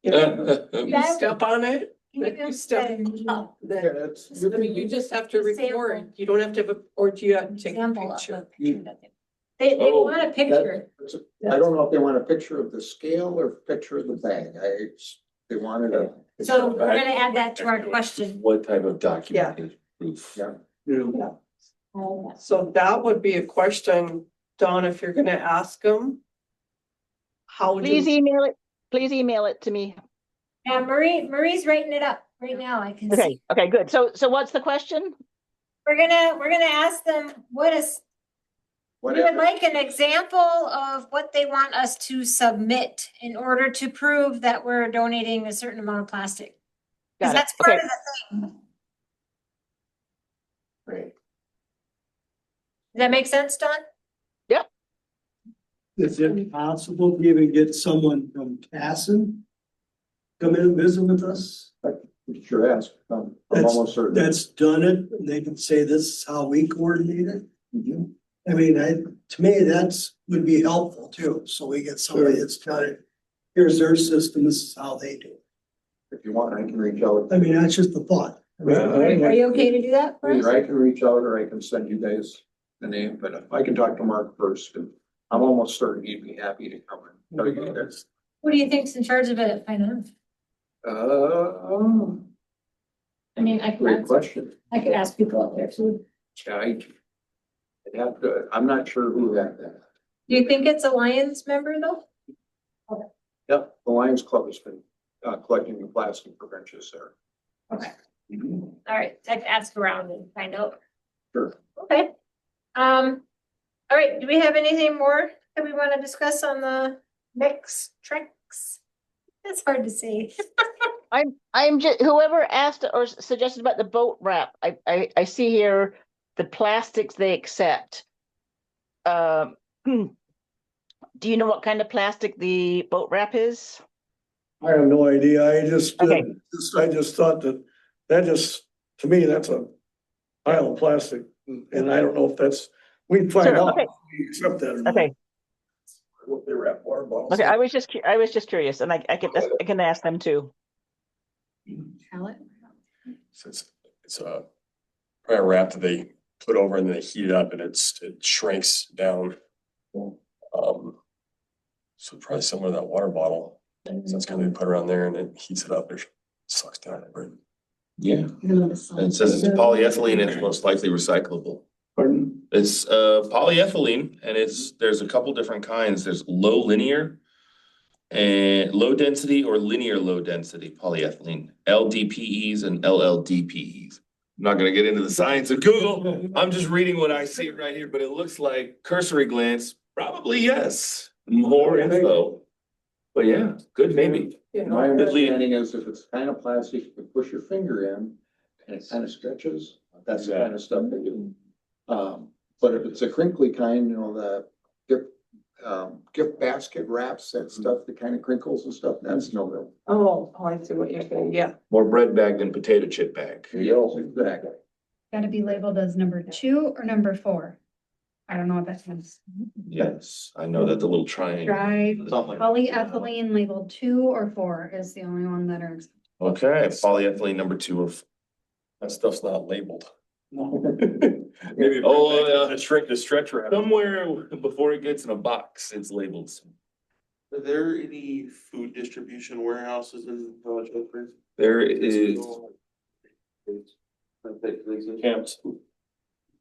You know, you That- step on it. Can you If you go step ahead and up, Yeah, then, that's. I mean, you just have to Sample. record, you don't have to have or do you have to take a Example of picture? a picture that they Oh, want a picture. I don't know if they want a picture of the scale or a picture of the bag. They wanted a. So we're gonna add that to our question. What type of documentation proof? Yeah. So that would be a question, Dawn, if you're gonna ask them. How Please do, email it to me. Yeah, Marie's writing it up right now, I can see. Okay, good. So what's the question? We're gonna ask them, We would Whatever. like an example of what they want us to submit in order to prove that we're donating a certain amount of plastic. Cause Got it. that's part Okay. of the thing. Right. Does that make sense, Don? Is it possible to even get someone from Casson? Come in and visit with us? Sure ask. I'm That's- almost certain. That's done it, and they can say this is how we coordinate it. Mhm. I mean, to me, would be helpful too, so we get somebody that's done it. Here's their system, this is how they do it. If you want, I can reach out. I mean, that's just the thought. Are you okay to do that for us? Either I can reach out or I can send you guys the name, but if I can talk to Mark first, and I'm almost certain he'd be happy to come and tell you guys. What do you think's in charge of it at finance? I mean, Great question. I could ask people out there too. I'd have to, I'm not sure who that. Do you think it's a Lions member though? Yep, the Lions Club has been collecting the plastic for benches there. Okay. Mhm. All right, I could ask around and find out. Sure. Okay. All right, do we have anything more that we want to discuss on the next treks? That's hard to say. I'm just, whoever asked or suggested about the boat wrap, I see here the plastics they accept. Do you know what kind of plastic the boat wrap is? I have no idea. I just, Okay. I just thought that just, to me, that's a pile of plastic. And I don't know if that's, we can find Sure, out okay. if we accept that or not. Okay, What they wrap water bottles. okay, in. I was just curious, and I can ask them too. Palette? So it's a probably a wrap that they put over and then they heat it up and it shrinks down. So probably similar to that water bottle. So it's kind of put around there and it heats it up, it sucks down. Yeah, and it says it's polyethylene and it's most likely recyclable. Pardon? It's polyethylene and there's a couple different kinds. There's low linear and low density or linear low density polyethylene, LDPEs and LLDPEs. I'm not gonna get into the science of Google. I'm just reading what I see right here, but it looks like cursory glance, probably yes, more info. But yeah, good maybe. My understanding is if it's kind of plastic, you can push your finger in and it kind of stretches. That's the kind of stuff they do. But if it's a crinkly kind, you know, the gift basket wraps, that stuff, the kind of crinkles and stuff, that's no real. Oh, I see what you're saying, yeah. More bread bag than potato chip bag. Exactly. Gotta be labeled as number 2 or number 4. I don't know what that means. Yes, I know that the little triangle. Dry Something like- polyethylene labeled 2 or 4 is the only one that are. Okay, polyethylene number 2 or That stuff's not labeled. Maybe. Oh, The stretch wrap. somewhere before it gets in a box, it's labeled. Are there any food distribution warehouses in Village Oak Ridge? There is. Camps.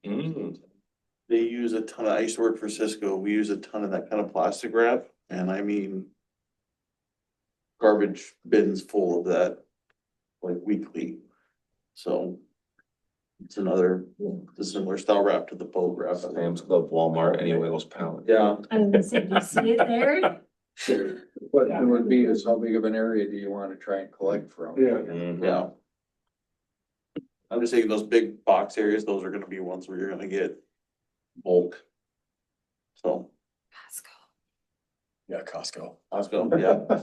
Mm, They use a ton I used to work for Cisco, we use a ton of that kind of plastic wrap, and I mean. Garbage bins full of that, like weekly, so. It's another, the similar style wrap to the boat wrap. Sam's Club, Walmart, anyway, those pounds. Yeah, I was gonna say, do you see it there? What it would be is how big of an area do you want to try and collect from? Yeah. Mhm. yeah. I'm just saying those big box areas, those are gonna be ones where you're gonna get bulk. So, Yeah, Costco. Costco, yeah.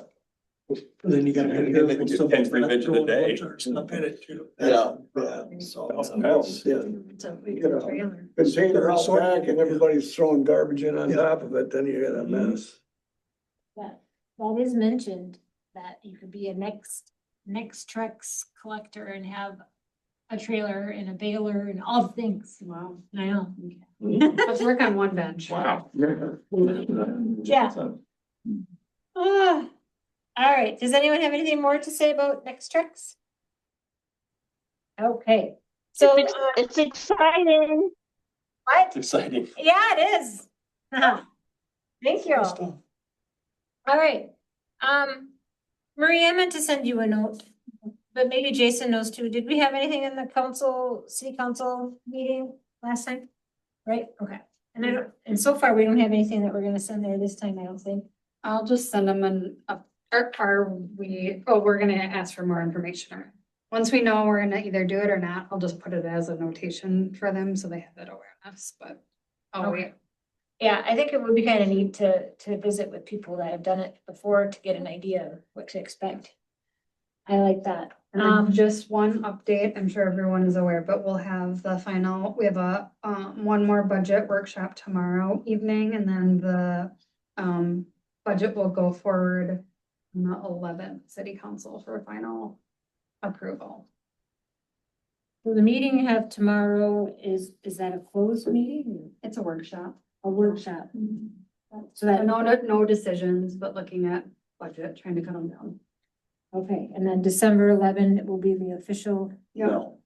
Then you gotta be And careful. get someone's 10 free not bids in a throwing day. bunch of stuff in it too. Yeah. Yeah, so. Pounds. Yeah. It's a You know, trailer. Container out back and everybody's throwing garbage in on Yeah. top of it, then you got a mess. That is mentioned, that you could be a next Trex collector and have a trailer and a baler and all the things. Wow. I know. Let's work on one bench. Wow. Yeah. Ah, all right, does anyone have anything more to say about next Trex? Okay, so, It's exciting. what? It's exciting. Yeah, it is. Thank you. All right, Marie, I meant to send you a note, but maybe Jason knows too. Did we have anything in the city council meeting last time? Right, okay. And so far, we don't have anything that we're gonna send there this time, I don't think. I'll just send them we're gonna ask for more information. Once we know we're gonna either do it or not, I'll just put it as a notation for them so they have that awareness, but. Oh, Okay. Yeah, I think it would be kind of neat to visit with people that have done it before to get an idea of what to expect. I like that. And then just one update, I'm sure everyone is aware, but we'll have we have one more budget workshop tomorrow evening, and then the budget will go forward on the 11th city council for final approval. So the meeting you have tomorrow is that a closed meeting? It's a workshop. A workshop? So So that, no decisions, but looking at budget, trying to cut them down. okay, and then December 11 will be the official, No,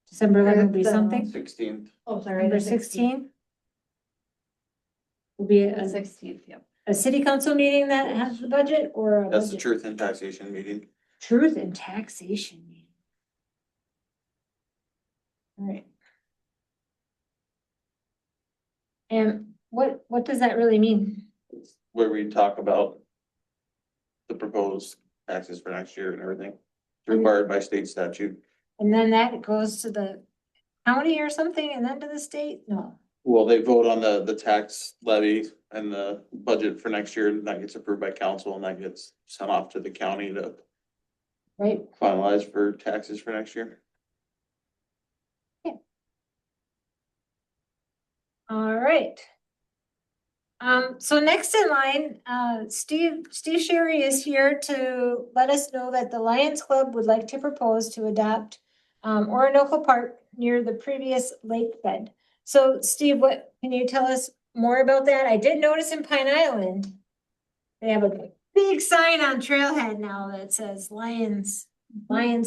December 11 will be The- something? 16th. Oh, sorry. Number 16? Will be The a 16th, yep. city council meeting that has the budget or a That's the budget? truth and taxation meeting. Truth and taxation meeting. All right. And what does that really mean? Where we talk about the proposed taxes for next year and everything. Required by state statute. And then that goes to the county or something and then to the state? No. Well, they vote on the tax levy and the budget for next year, and that gets approved by council, and that gets sent off to the county to Right? finalize for taxes for next year. All right. So next in line, Steve Sherry is here to let us know that the Lions Club would like to propose to adopt Orinoco Park near the previous lake bed. So Steve, what, can you tell us more about that? I did notice in Pine Island, they have a big sign on Trailhead now that says Lions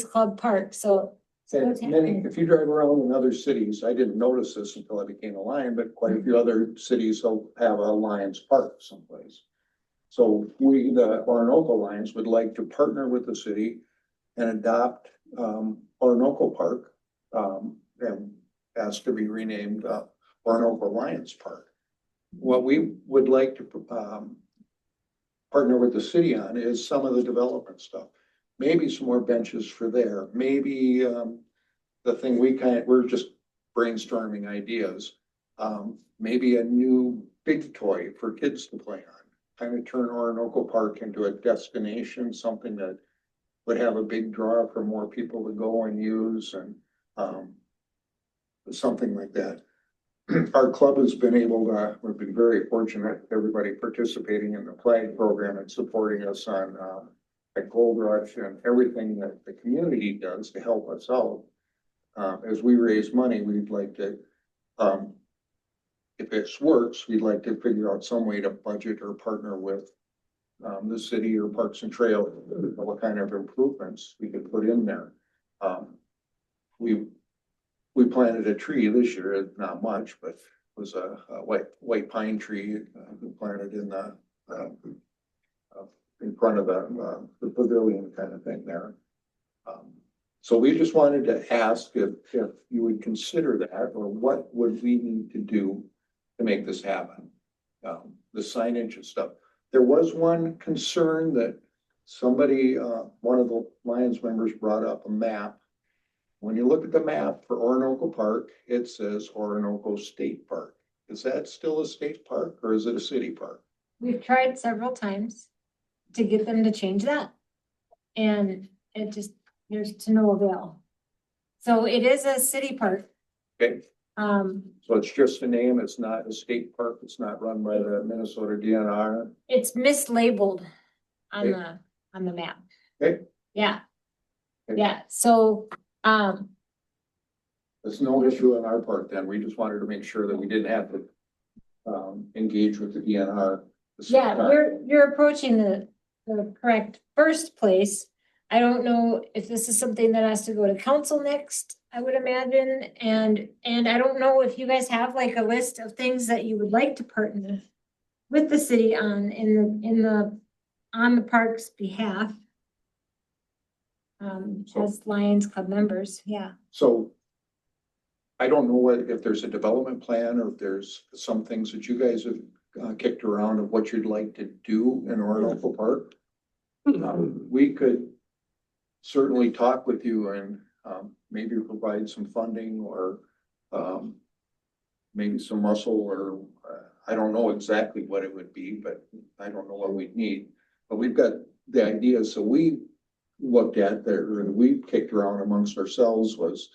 Club Park, so. And what's many, happening? if you drive around in other cities, I didn't notice this until I became a Lion, but quite a few other cities will have a Lions Park someplace. So we, the Orinoco Lions, would like to partner with the city and adopt Orinoco Park, and ask to be renamed Orinoco Lions Park. What we would like to partner with the city on is some of the development stuff. Maybe some more benches for there, maybe the thing we're just brainstorming ideas. Maybe a new big toy for kids to play on, kind of turn Orinoco Park into a destination, something that would have a big draw for more people to go and use, and something like that. Our club has been able to, we've been very fortunate, everybody participating in the flag program and supporting us on at Gold Rush and everything that the community does to help us out. As we raise money, we'd like to, if this works, we'd like to figure out some way to budget or partner with the city or Parks and Trail, what kind of improvements we could put in there. We planted a tree this year, not much, but it was a white pine tree planted in the in front of the pavilion kind of thing there. So we just wanted to ask if you would consider that, or what would we need to do to make this happen? The signage and stuff. There was one concern that somebody, one of the Lions members brought up a map. When you look at the map for Orinoco Park, it says Orinoco State Park. Is that still a state park or is it a city park? We've tried several times to get them to change that. And it just, there's to no avail. So it is a city park. Okay, So it's just a name. It's not a state park. It's not run by the Minnesota DNR. it's mislabeled on Okay. the map. Okay. Yeah. Okay. Yeah, so, It's no issue on our part then. We just wanted to make sure that we didn't have to engage with the DNR. yeah, you're approaching the correct first place. I don't know if this is something that has to go to council next, I would imagine, and I don't know if you guys have like a list of things that you would like to partner with the city on on the park's behalf. As Lions Club members, yeah. So I don't know if there's a development plan or if there's some things that you guys have kicked around of what you'd like to do in Orinoco Park. We could certainly talk with you and maybe provide some funding or maybe some muscle or I don't know exactly what it would be, but I don't know what we'd need. But we've got the idea, so we looked at there, or we kicked around amongst ourselves was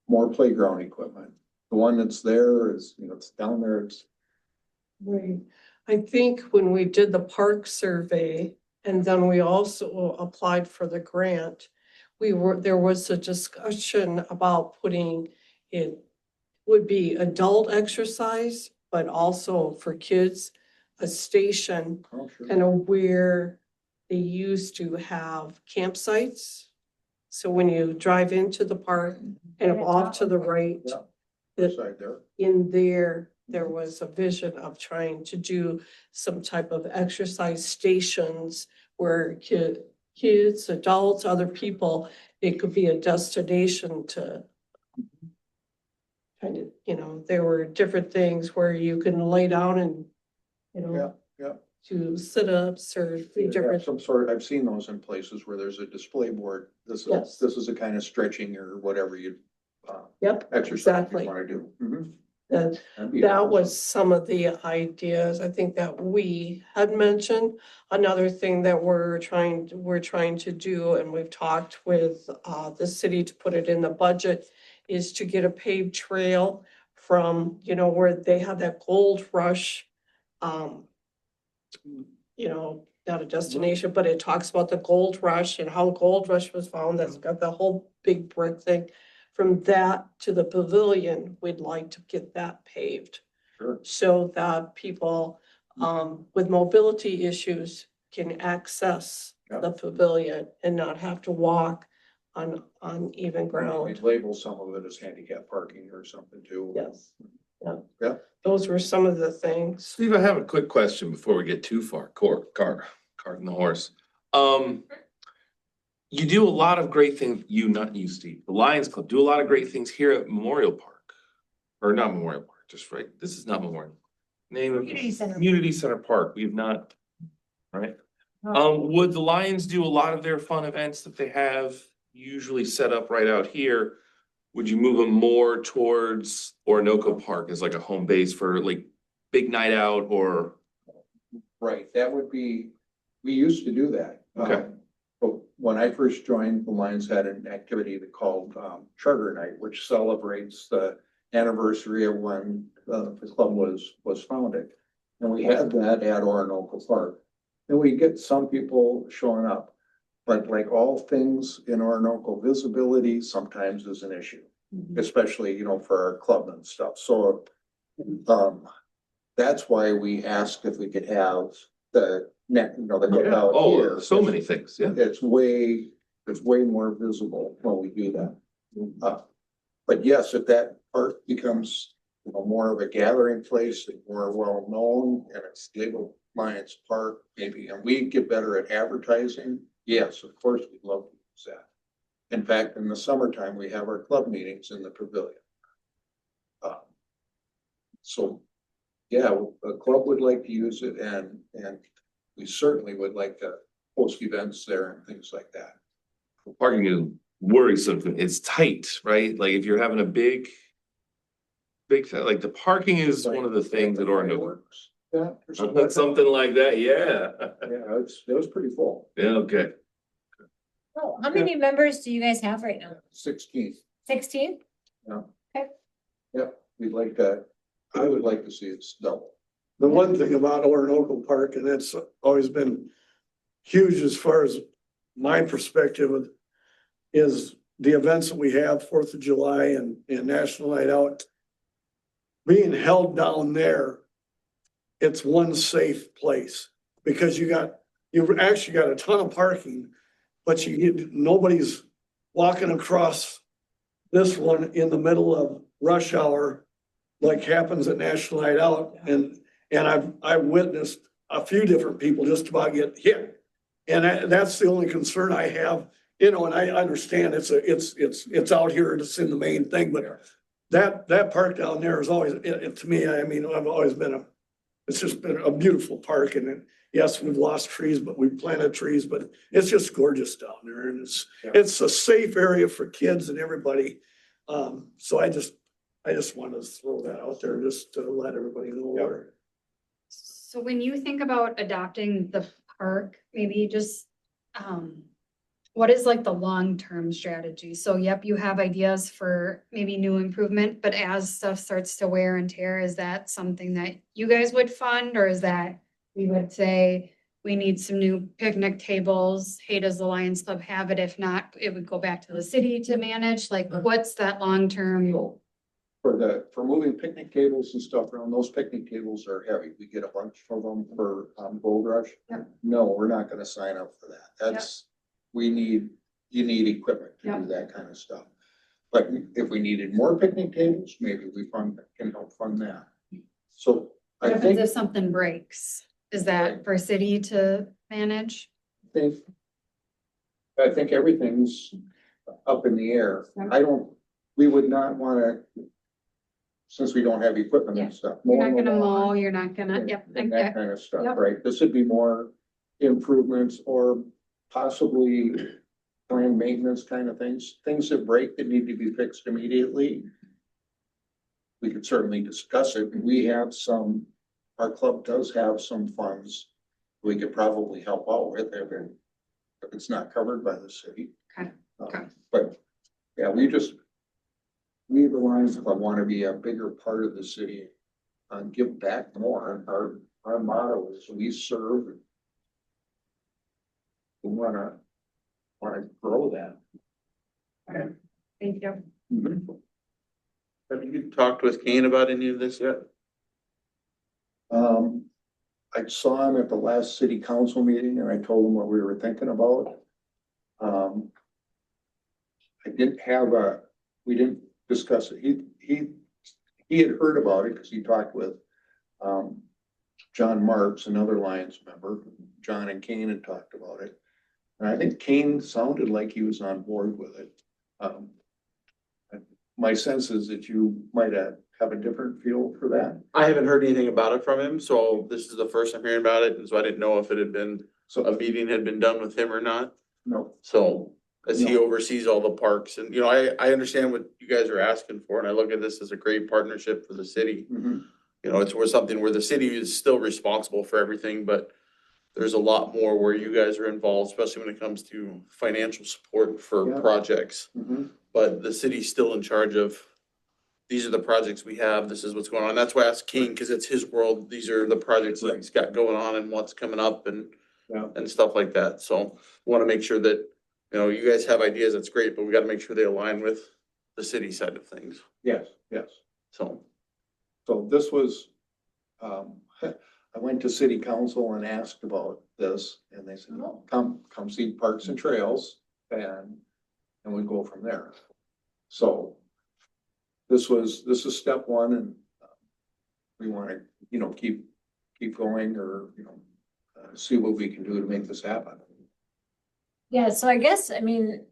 more playground equipment. The one that's there is, you know, it's down there, it's. Right. I think when we did the park survey and then we also applied for the grant, there was a discussion about putting it would be adult exercise, but also for kids, a station Oh, sure. kind of where they used to have campsites. So when you drive into the park and off to the right, Yeah. that Side there. in there was a vision of trying to do some type of exercise stations where kids, adults, other people, it could be a destination to kind of, you know, there were different things where you can lay down and, you know, Yeah. do sit-ups or Yeah, different. some sort, I've seen those in places where there's a display board. Yes. This is a kind of stretching or whatever you Yep, exercise exactly. you wanna do. Mhm. That That'd be That awesome. was some of the ideas I think that we had mentioned. Another thing that we're trying to do, and we've talked with the city to put it in the budget, is to get a paved trail from, you know, where they had that gold rush. You know, not a destination, but it talks about the gold rush and how gold rush was found. That's got the whole big brick thing. From that to the pavilion, we'd like to get that paved. Sure. So that people with mobility issues can access Yeah. the pavilion and not have to walk on uneven We ground. label some of it as handicap parking or something too. Yes. Yeah. Yeah. Those were some of the things. Steve, I have a quick question before we get too far. Cart and the horse. You do a lot of great things, not you, Steve, the Lions Club do a lot of great things here at Memorial Park. Or not Memorial Park, just right, this is not Memorial. Name of Community Center Park, we've not, right? Would the Lions do a lot of their fun events that they have usually set up right out here? Would you move them more towards Orinoco Park as like a home base for like big night out or? Right, that would be, we used to do that. Okay. But when I first joined, the Lions had an activity they called Charter Night, which celebrates the anniversary of when the club was founded. And we had that at Orinoco Park. And we get some people showing up. But like all things in Orinoco, visibility sometimes is an issue, especially, you know, for our club and stuff. So that's why we asked if we could have the net, you know, the cookout Oh, here. so many things, yeah. It's way more visible when we do that. But yes, if that park becomes, you know, more of a gathering place and more well-known and it's labeled Lions Park, maybe, and we get better at advertising, yes, of course, we'd love to use that. In fact, in the summertime, we have our club meetings in the pavilion. So, yeah, a club would like to use it and we certainly would like to host events there and things like that. Parking is worrisome, it's tight, right? Like if you're having a big, like the parking is one of the things that Orinoco. Yeah. or something like that. Something like that, yeah. Yeah, it was pretty full, Yeah, okay. Oh, how many members do you guys have right now? 16. 16? Yeah, we'd like that. I would like to see it double. The one thing about Orinoco Park, and it's always been huge as far as my perspective, is the events that we have, 4th of July and National Night Out. Being held down there, it's one safe place because you've actually got a ton of parking, but nobody's walking across this one in the middle of rush hour like happens at National Night Out. And I've witnessed a few different people just about get hit. And that's the only concern I have you know, and I understand it's out here, it's in the main thing, but that park down there is always, to me, I mean, I've always been it's just been a beautiful park, and then, yes, we've lost trees, but we've planted trees, but it's just gorgeous down there, and it's a safe area for kids and everybody. So I just wanted to throw that out there just to let everybody know where. So when you think about adopting the park, maybe just, what is like the long-term strategy? So yep, you have ideas for maybe new improvement, but as stuff starts to wear and tear, is that something that you guys would fund? Or is that we would say, we need some new picnic tables? Hey, does the Lions Club have it? If not, it would go back to the city to manage? Like, what's that long-term? For moving picnic tables and stuff around, those picnic tables are heavy. We get a bunch of them for, Gold Rush. Yep. No, we're not gonna sign up for that. That's, you need equipment to do that kind of stuff. But if we needed more picnic tables, maybe we can help fund that. So I What think. happens if something breaks? Is that for city to manage? I think everything's up in the air. We would not wanna, since we don't have equipment and stuff. You're not mowing the gonna lawn mow, you're not gonna, yep. And that kind of stuff, Yep. right? This would be more improvements or possibly planned maintenance kind of things that break that need to be fixed immediately. We could certainly discuss it. We have our club does have some funds we could probably help out with if it's not covered by the city. Okay, okay. But, yeah, we, the Lions Club, want to be a bigger part of the city and give back more. Our motto is we serve. We wanna grow that. Thank you. Have you talked with Kane about any of this yet? I saw him at the last city council meeting and I told him what we were thinking about. We didn't discuss it. He had heard about it because he talked with, John Marks, another Lions member. John and Kane had talked about it. And I think Kane sounded like he was on board with it. My sense is that you might have a different feel for that. I haven't heard anything about it from him, so this is the first I'm hearing about it, and so I didn't know if it had been, a meeting had been done with him or not. No, So, as he oversees all the parks, and, you know, I understand what you guys are asking for, and I look at this as a great partnership for the city. mhm, You know, it's where something where the city is still responsible for everything, but there's a lot more where you guys are involved, especially when it comes to financial support for Yeah. projects. mhm. But the city's still in charge of, these are the projects we have, this is what's going on. That's why I asked King, because it's his world. These are the projects that he's got going on and what's coming up and Yeah. and stuff like that. So want to make sure that, you know, you guys have ideas, that's great, but we got to make sure they align with the city side of things. Yes, yes. So, So this was, I went to city council and asked about this and they said, no, come see Parks and Trails and we go from there. So this is step one and we want to, you know, keep going or, you know, see what we can do to make this happen. Yeah, so I guess, I mean,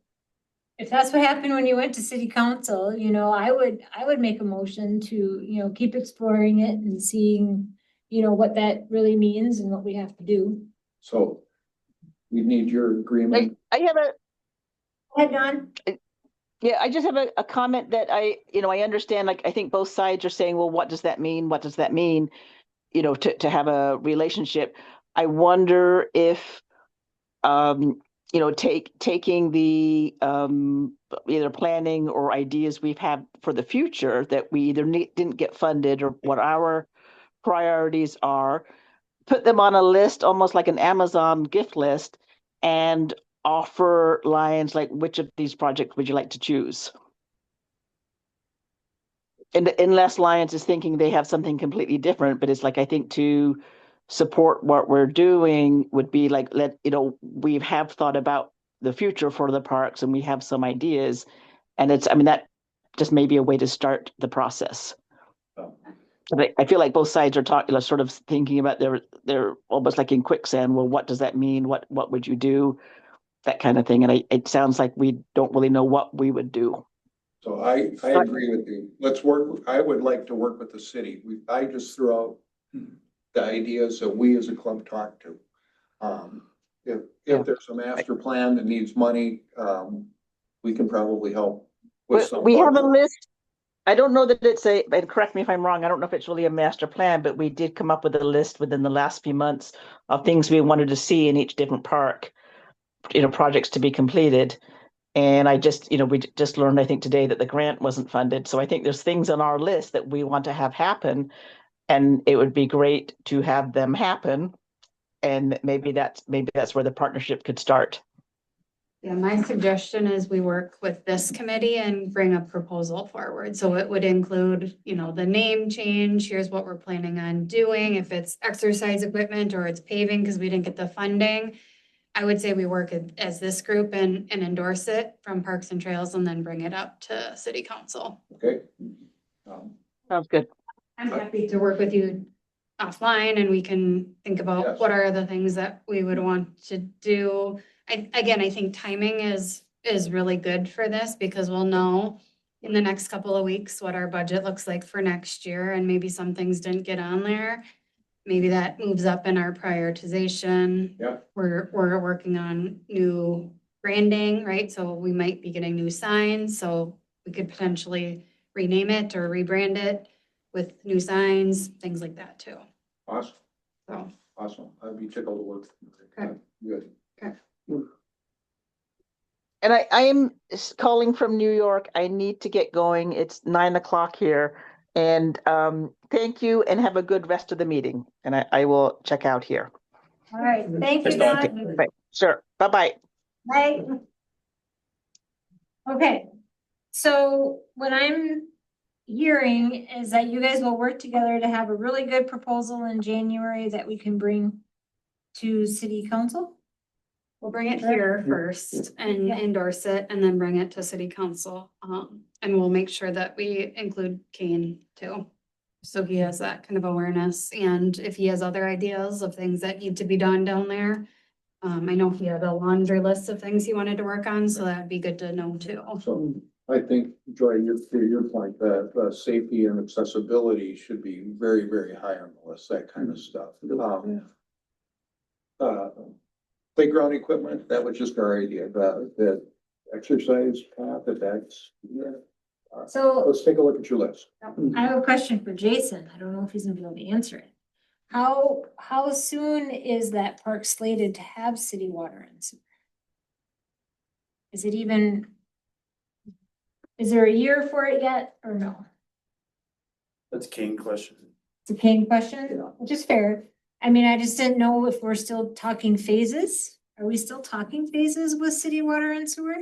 if that's what happened when you went to city council, you know, I would make a motion to, you know, keep exploring it and seeing, you know, what that really means and what we have to do. So we need your agreement. I have a, Go ahead, Don. yeah, I just have a comment that I understand, like, I think both sides are saying, well, what does that mean? What does that mean? You know, to have a relationship. I wonder if, you know, taking the, either planning or ideas we've had for the future that we either didn't get funded or what our priorities are, put them on a list, almost like an Amazon gift list, and offer Lions, like, which of these projects would you like to choose? And unless Lions is thinking they have something completely different, but it's like, I think to support what we're doing would be like, we have thought about the future for the parks and we have some ideas. And that just may be a way to start the process. But I feel like both sides are talking, sort of thinking about they're almost like in quicksand. Well, what does that mean? What would you do? that kind of thing. And it sounds like we don't really know what we would do. So I agree with you. Let's work, I would like to work with the city. I just threw out the ideas that we as a club talk to. If there's a master plan that needs money, we can probably help with some. We have a list. I don't know that it's and correct me if I'm wrong, I don't know if it's really a master plan, but we did come up with a list within the last few months of things we wanted to see in each different park, projects to be completed. And I just, we just learned, I think today, that the grant wasn't funded. So I think there's things on our list that we want to have happen. And it would be great to have them happen. And maybe that's where the partnership could start. Yeah, my suggestion is we work with this committee and bring a proposal forward. So it would include, the name change. Here's what we're planning on doing. If it's exercise equipment or it's paving because we didn't get the funding. I would say we work as this group and endorse it from Parks and Trails and then bring it up to City Council. Okay. Sounds good. I'm happy to work with you offline and we can think about Yes. what are the things that we would want to do. I think timing is really good for this because we'll know in the next couple of weeks what our budget looks like for next year and maybe some things didn't get on there. Maybe that moves up in our prioritization. Yeah. We're working on new branding, right? So we might be getting new signs, so we could potentially rename it or rebrand it with new signs, things like that too. Awesome, So, awesome. I'd be tickled to work. Okay. Good. And I am calling from New York. I need to get going. It's 9:00 here. And thank you and have a good rest of the meeting. And I will check out here. All right, thank you, Thanks, Dawn. Dawn. Bye. Sure. Bye-bye. Bye. Okay, so what I'm hearing is that you guys will work together to have a really good proposal in January that we can bring to city council. we'll bring it here first and Yeah. endorse it and then bring it to City Council. And we'll make sure that we include Kane too. So he has that kind of awareness and if he has other ideas of things that need to be done down there. I know he had a laundry list of things he wanted to work on, so that'd be good to know too. So I think, Joy, to your point, that safety and accessibility should be very, very high on the list, that kind of stuff. Playground equipment, that was just our idea, the exercise path, that's, So let's take a look at your list. I have a question for Jason. I don't know if he's gonna be able to answer it. How soon is that park slated to have city water and sewer? Is it even? Is there a year for it yet or no? That's a King question. It's a paying question, which is fair. I mean, I just didn't know if we're still talking phases. Are we still talking phases with city water and sewer?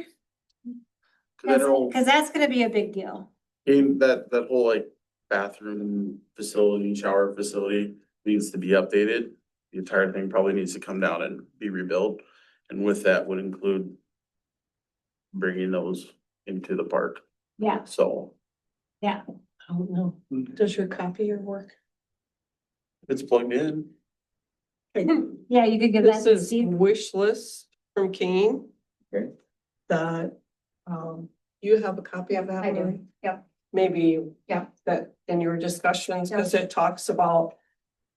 Cause I know, Cause that's gonna be a big deal. in that whole like bathroom facility, shower facility needs to be updated. The entire thing probably needs to come down and be rebuilt. And with that would include bringing those into the park. Yeah, So yeah. I don't know. Does your copier work? it's plugged in. Yeah, you could give that This to is Steve. wish list from Kane. Okay. That, you have a copy of that? I do, Lori? yep. Maybe. Yeah. That in your discussions, because it talks about,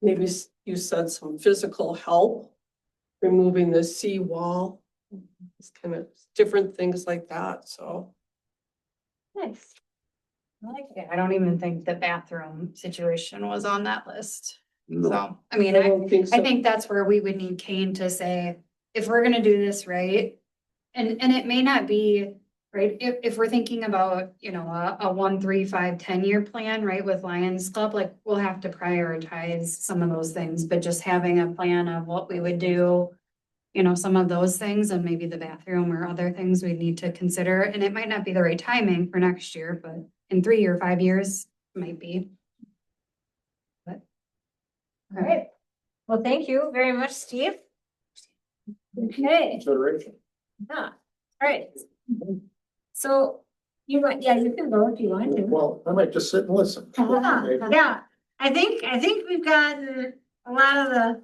maybe you said some physical help, removing the seawall. It's kind of different things like that, so. Nice. I like it. I don't even think the bathroom situation was on that list. No, So, I mean, I don't think so. I think that's where we would need Kane to say, if we're gonna do this right. And it may not be, right, if we're thinking about, a 1, 3, 5, 10-year plan, right, with Lions Club, like, we'll have to prioritize some of those things, but just having a plan of what we would do. Some of those things and maybe the bathroom or other things we need to consider, and it might not be the right timing for next year, but in 3 or 5 years, might be. But. All right. Well, thank you very much, Steve. Okay, Consideration. yeah, all right. So you might, yeah, you can go if you want to. Well, I might just sit and listen. Yeah, I think we've gotten a lot of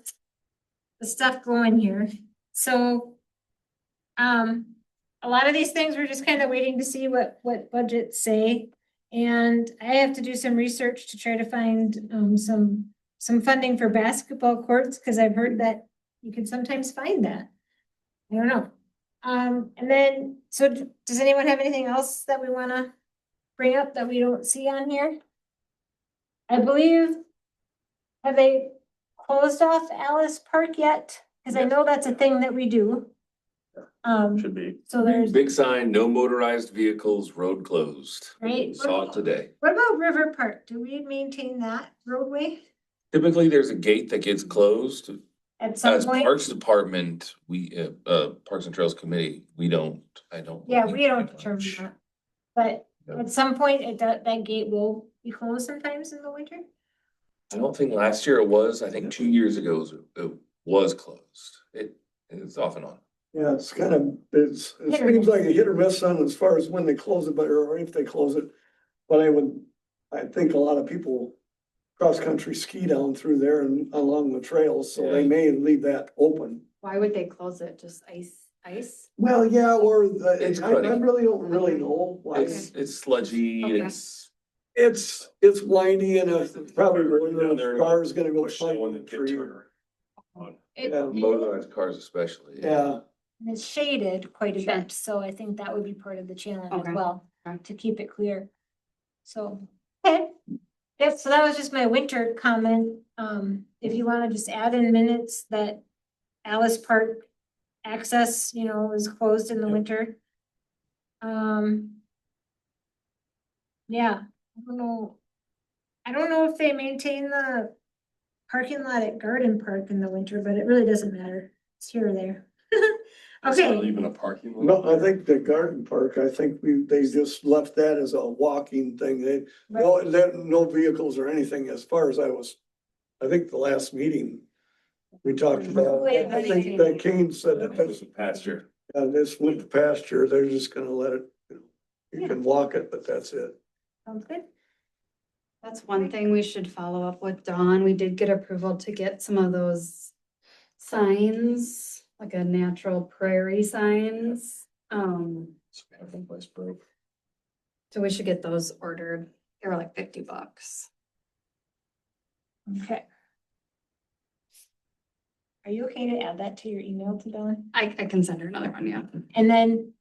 the stuff going here. So A lot of these things, we're just kind of waiting to see what budgets say. And I have to do some research to try to find, some funding for basketball courts, because I've heard that you can sometimes find that. I don't know. And then, so does anyone have anything else that we wanna bring up that we don't see on here? I believe, have they closed off Alice Park yet? Cause I know that's a thing that we do. Should be. So there's, Big sign, no motorized vehicles, road closed. right? Saw it today. What about River Park? Do we maintain that roadway Typically, there's a gate that gets closed. at some As point? Parks Department, we, Parks and Trails Committee, I don't. Yeah, believe we don't that determine much. that. But Yeah. at some point, that gate will be closed sometimes in the winter? I don't think last year it was, I think 2 years ago it was closed. It's off and on. Yeah, it Hit or seems miss. like a hit or miss on as far as when they close it, but or if they close it. But I think a lot of people cross-country ski down through there and along the trails, so they Yeah. may leave that open. Why would they close it? Just ice? Well, yeah, or It's I cruddy. really don't know why. It's sludgy, Okay. It's windy and probably Yeah, the they're car is gonna go Push the one that through gets you. her on. It- Yeah. motorized cars especially. Yeah, And it's shaded quite a Sure. bit, so I think that would be part of the challenge as Okay. well, Okay. to keep it clear. So, okay. Yep, so that was just my winter comment. If you wanna just add in minutes that Alice Park access, is closed in the Yep. winter. Yeah, I don't know. I don't know if they maintain the parking lot at Garden Park in the winter, but it really doesn't matter. It's here or there. It's not Okay, even a parking lot. no, I think the garden park, I think they just left that as a walking thing. No vehicles or anything as far as I think the last meeting we talked about. I think that Kane said that It's a pasture. this went to pasture, they're just gonna let it, you can walk it, but that's it. sounds good. That's one thing we should follow up with Dawn. We did get approval to get some of those signs, like a natural prairie signs. So we should get those ordered. They were like $50. Okay. Are you okay to add that to your email to Dawn? I can send her another one, yeah. And then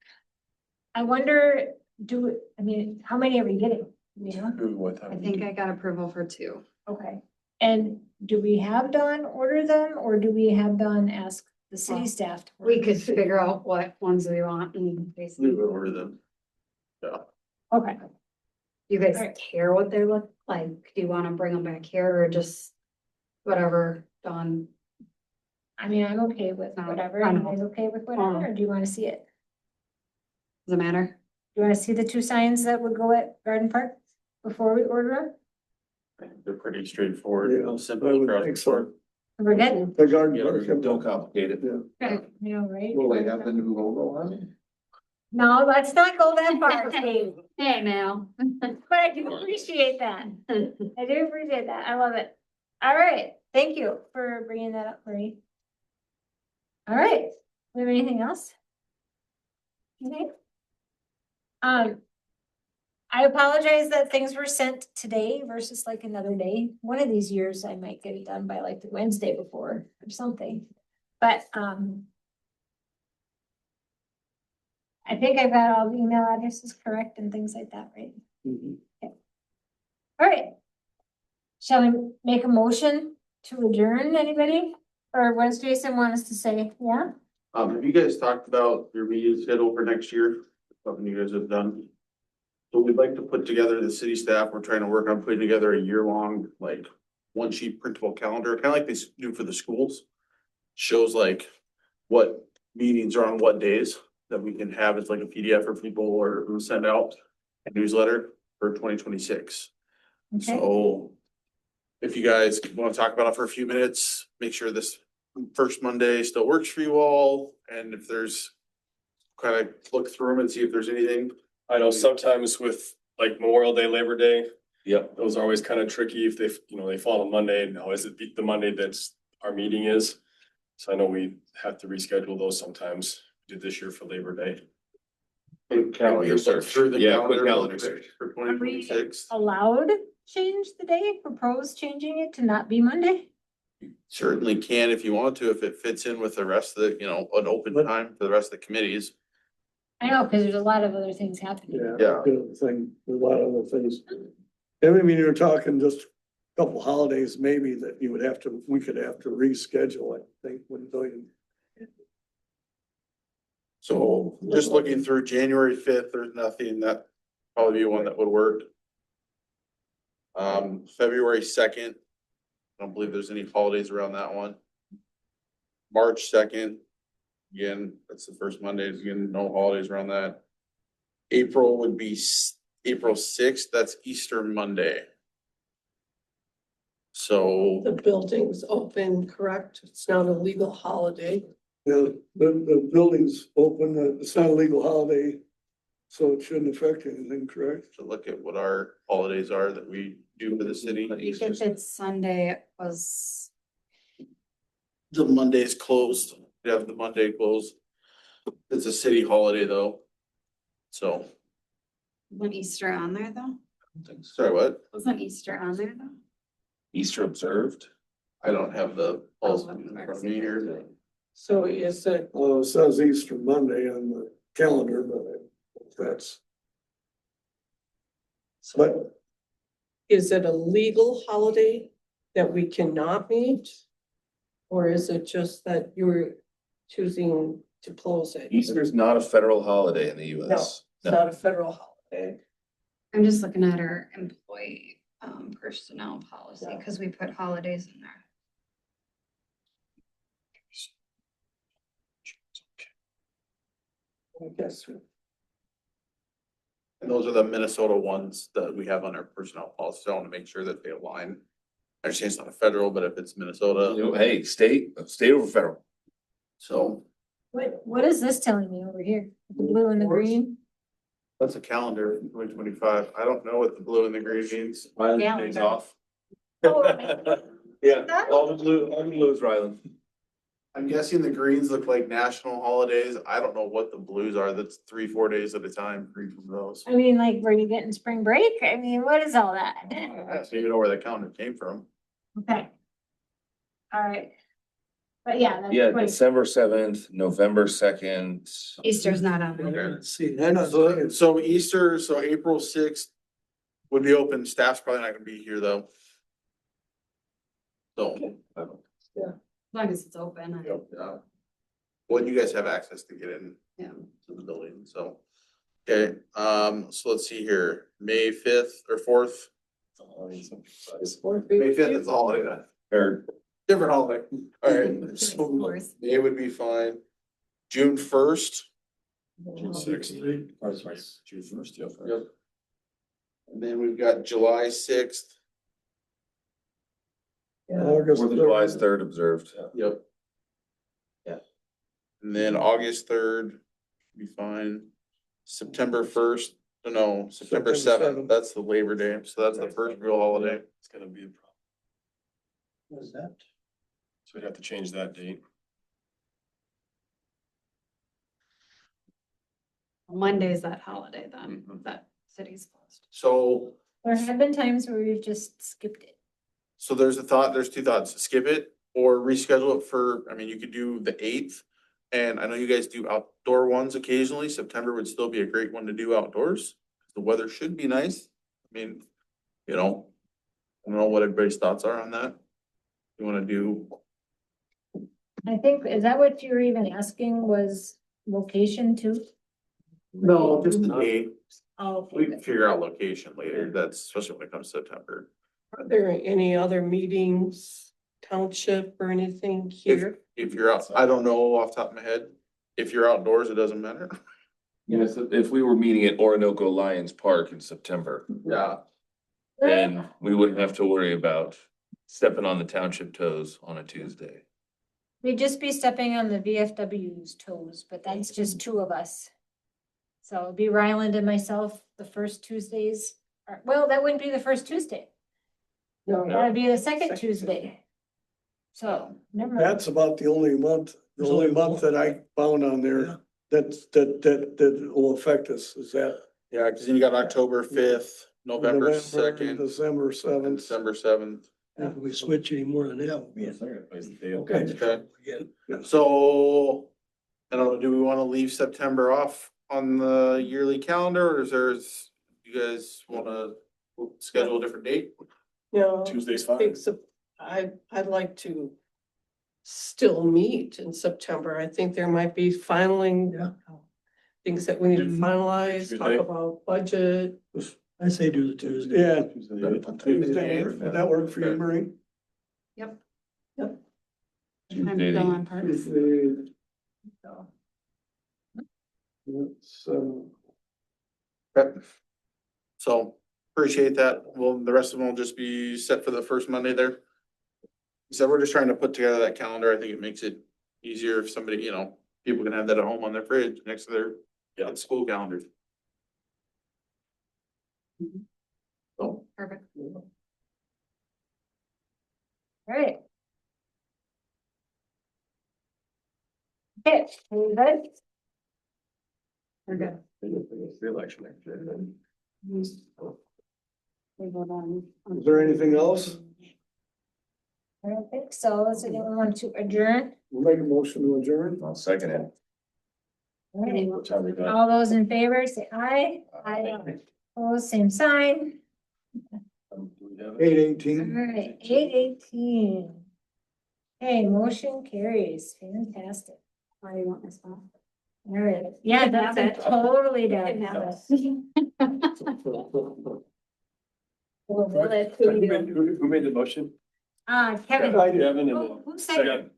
I wonder, how many are we getting? What time? I think I got approval for 2. Okay, and do we have Dawn order them, or do we have Dawn ask the city Well, staff? to We order could figure out what ones we want and We basically. would order them. Yeah. them? Okay, You guys Alright. care what they look like? Do you wanna bring them back here or just whatever, Dawn? I'm okay with No, whatever, I you know. guys okay with whatever, or do you wanna see it? Does it matter? Do you wanna see the 2 signs that would go at Garden Park before we order them? They're pretty straightforward, Yeah, I simple would across think the so. board. We're good? The garden Yeah, park. don't complicate it. Yeah. Right? Will they have the new logo on it? No, let's not go that far, Steve. Hey, now. But I do appreciate that. I do appreciate that. I love it. All right, thank you for bringing that up, Marie. All right, we have anything else? Okay. I apologize that things were sent today versus like another day. One of these years I might get it done by like the Wednesday before or something. But, I think I've got all the email addresses correct and things like that, right? Mhm. All right. Shall we make a motion to adjourn, anybody? Or what does Jason want us to say? Yeah? Have you guys talked about your meeting schedule for next year? Something you guys have done? So we'd like to put together, the city staff, we're trying to work on putting together a year-long, like, one sheet printable calendar, kind of like they do for the schools. Shows like what meetings are on what days that we can have as like a PDF for people, or who send out a newsletter for 2026. Okay, So if you guys want to talk about it for a few minutes, make sure this first Monday still works for you all. And if there's, kind of look through them and see if there's anything. I know sometimes with like Memorial Day, Labor Day, Yep. those are always kind of tricky if they, they fall on Monday. Now, is it the Monday that's our meeting is? So I know we have to reschedule those sometimes did this year for Labor Day. Calendar search. Through the Yeah, quick calendar calendar search. for 2026. Allowed change the day, propose changing it to not be Monday? Certainly can if you want to, if it fits in with the rest of the, you know, an open time for the rest of the committees. I know, because there's a lot of other things happening. Yeah. Good thing, a lot of other things. And I mean, you're talking just a couple holidays maybe that you would have to, we could have to reschedule, I think, when going. So just looking through January 5th, there's nothing that probably be one that would work. February 2nd, I don't believe there's any holidays around that one. March 2nd, again, that's the first Monday, again, no holidays around that. April would be April 6th, that's Easter Monday. So, The building's open, correct? It's not a legal holiday. Yeah, the building's open, it's not a legal holiday, so it shouldn't affect anything, correct? to look at what our holidays are that we do for the city. If it's Sunday, it was, The Monday's closed, we have the Monday closed. It's a city holiday though. So, wasn't Easter on there though? sorry, what? Wasn't Easter on there though? Easter observed. I don't have the policy in front of me here. So is it, Well, it says Easter Monday on the calendar, but that's. But is it a legal holiday that we cannot meet? Or is it just that you're choosing to close it? Easter's not a federal holiday in the US. It's not a federal holiday. I'm just looking at our employee personnel policy, because we put holidays in there. I guess. And those are the Minnesota ones that we have on our personnel policy. So I want to make sure that they align. I understand it's not a federal, but if it's Minnesota, You know, hey, state over federal. so What is this telling me over here? The blue and the green? that's a calendar for 2025. I don't know what the blue and the green means. Days off. Oh, Yeah, all the blues, Ryland. I'm guessing the greens look like national holidays. I don't know what the blues are. That's 3-4 days at a time, free from those. I mean, like, were you getting spring break? I mean, what is all that? I don't even know where the calendar came from. Okay. All right. But yeah. that's Yeah, 20 December 7th, November 2nd. Easter's not on there. Let's see, hang on. So Easter, so April 6th would be open. Staff's probably not gonna be here though. So, As long as it's open. well, you guys have access to get in Yeah. to the building, so. Okay, so let's see here, May 5th or 4th, May 5th is a holiday, then. Or Different holiday. Alright, so Course. May would be fine. June 1st. June 6th. June 1st, yeah. Yep. And then we've got July 6th. August 4th of July is 3rd observed. Yep. Yeah. And then August 3rd, be fine. September 1st, no, September September 7th, that's the Labor Day, so that's the first real holiday. It's gonna be a problem. What is that? So we'd have to change that date. Monday's that holiday then, Mhm. that city's closed. So, There have been times where we've just skipped it. so there's there's two thoughts, skip it or reschedule it for, I mean, you could do the 8th. And I know you guys do outdoor ones occasionally, September would still be a great one to do outdoors. The weather should be nice, I mean, you know, I don't know what everybody's thoughts are on that. You wanna do, I think, is that what you were even asking was location too? no, just the date, Oh, we can figure out location later, that's especially when it comes to September. Are there any other meetings, township or anything here? If you're out, I don't know off the top of my head, if you're outdoors, it doesn't matter. Yes, if we were meeting at Orinoco Lions Park in September, Yeah. then we wouldn't have to worry about stepping on the township toes on a Tuesday. We'd just be stepping on the VFW's toes, but that's just two of us. So it'd be Ryland and myself the first Tuesdays, or, well, that wouldn't be the first Tuesday. No, That'd be the second Second Tuesday. So, never mind. That's about the only month that I found on there that will affect us, is that? Yeah, cause then you got October fifth, November and second, December seventh. December seventh. If we switch any more than that, we'll be in Okay. Okay, again. so, I don't know, do we wanna leave September off on the yearly calendar, or is there, you guys wanna schedule a different date? Yeah. Tuesday's I fine. think so. I'd like to still meet in September. I think there might be filing. Yeah. Things that we need to finalize, Tuesday. talk about budget. I say do the Tuesday. Yeah. Tuesday. Would that work for you, Marie? Yep. Yep. I'm Tuesday. still on parks. Tuesday, So. it's, Okay. So, appreciate that, well, the rest of them will just be set for the first Monday there. So we're just trying to put together that calendar, I think it makes it easier if somebody, you know, people can have that at home on their fridge next to their school calendars. So, Perfect. Right. Okay, we good? We're good. Re-election next year. We vote on. is there anything else? I don't think so, is anyone want to adjourn? We'll make a motion to adjourn. I'll second it. All right. What time we done? All those in favor, say aye. Aye. Opposed, same sign. Do we have it? 8:18. All right, 8:18. Okay, motion carries, fantastic. Why do you want this one? All right, yeah, that's it, totally done. Who made the motion? Kevin, I did. Kevin and who then who seconded? second.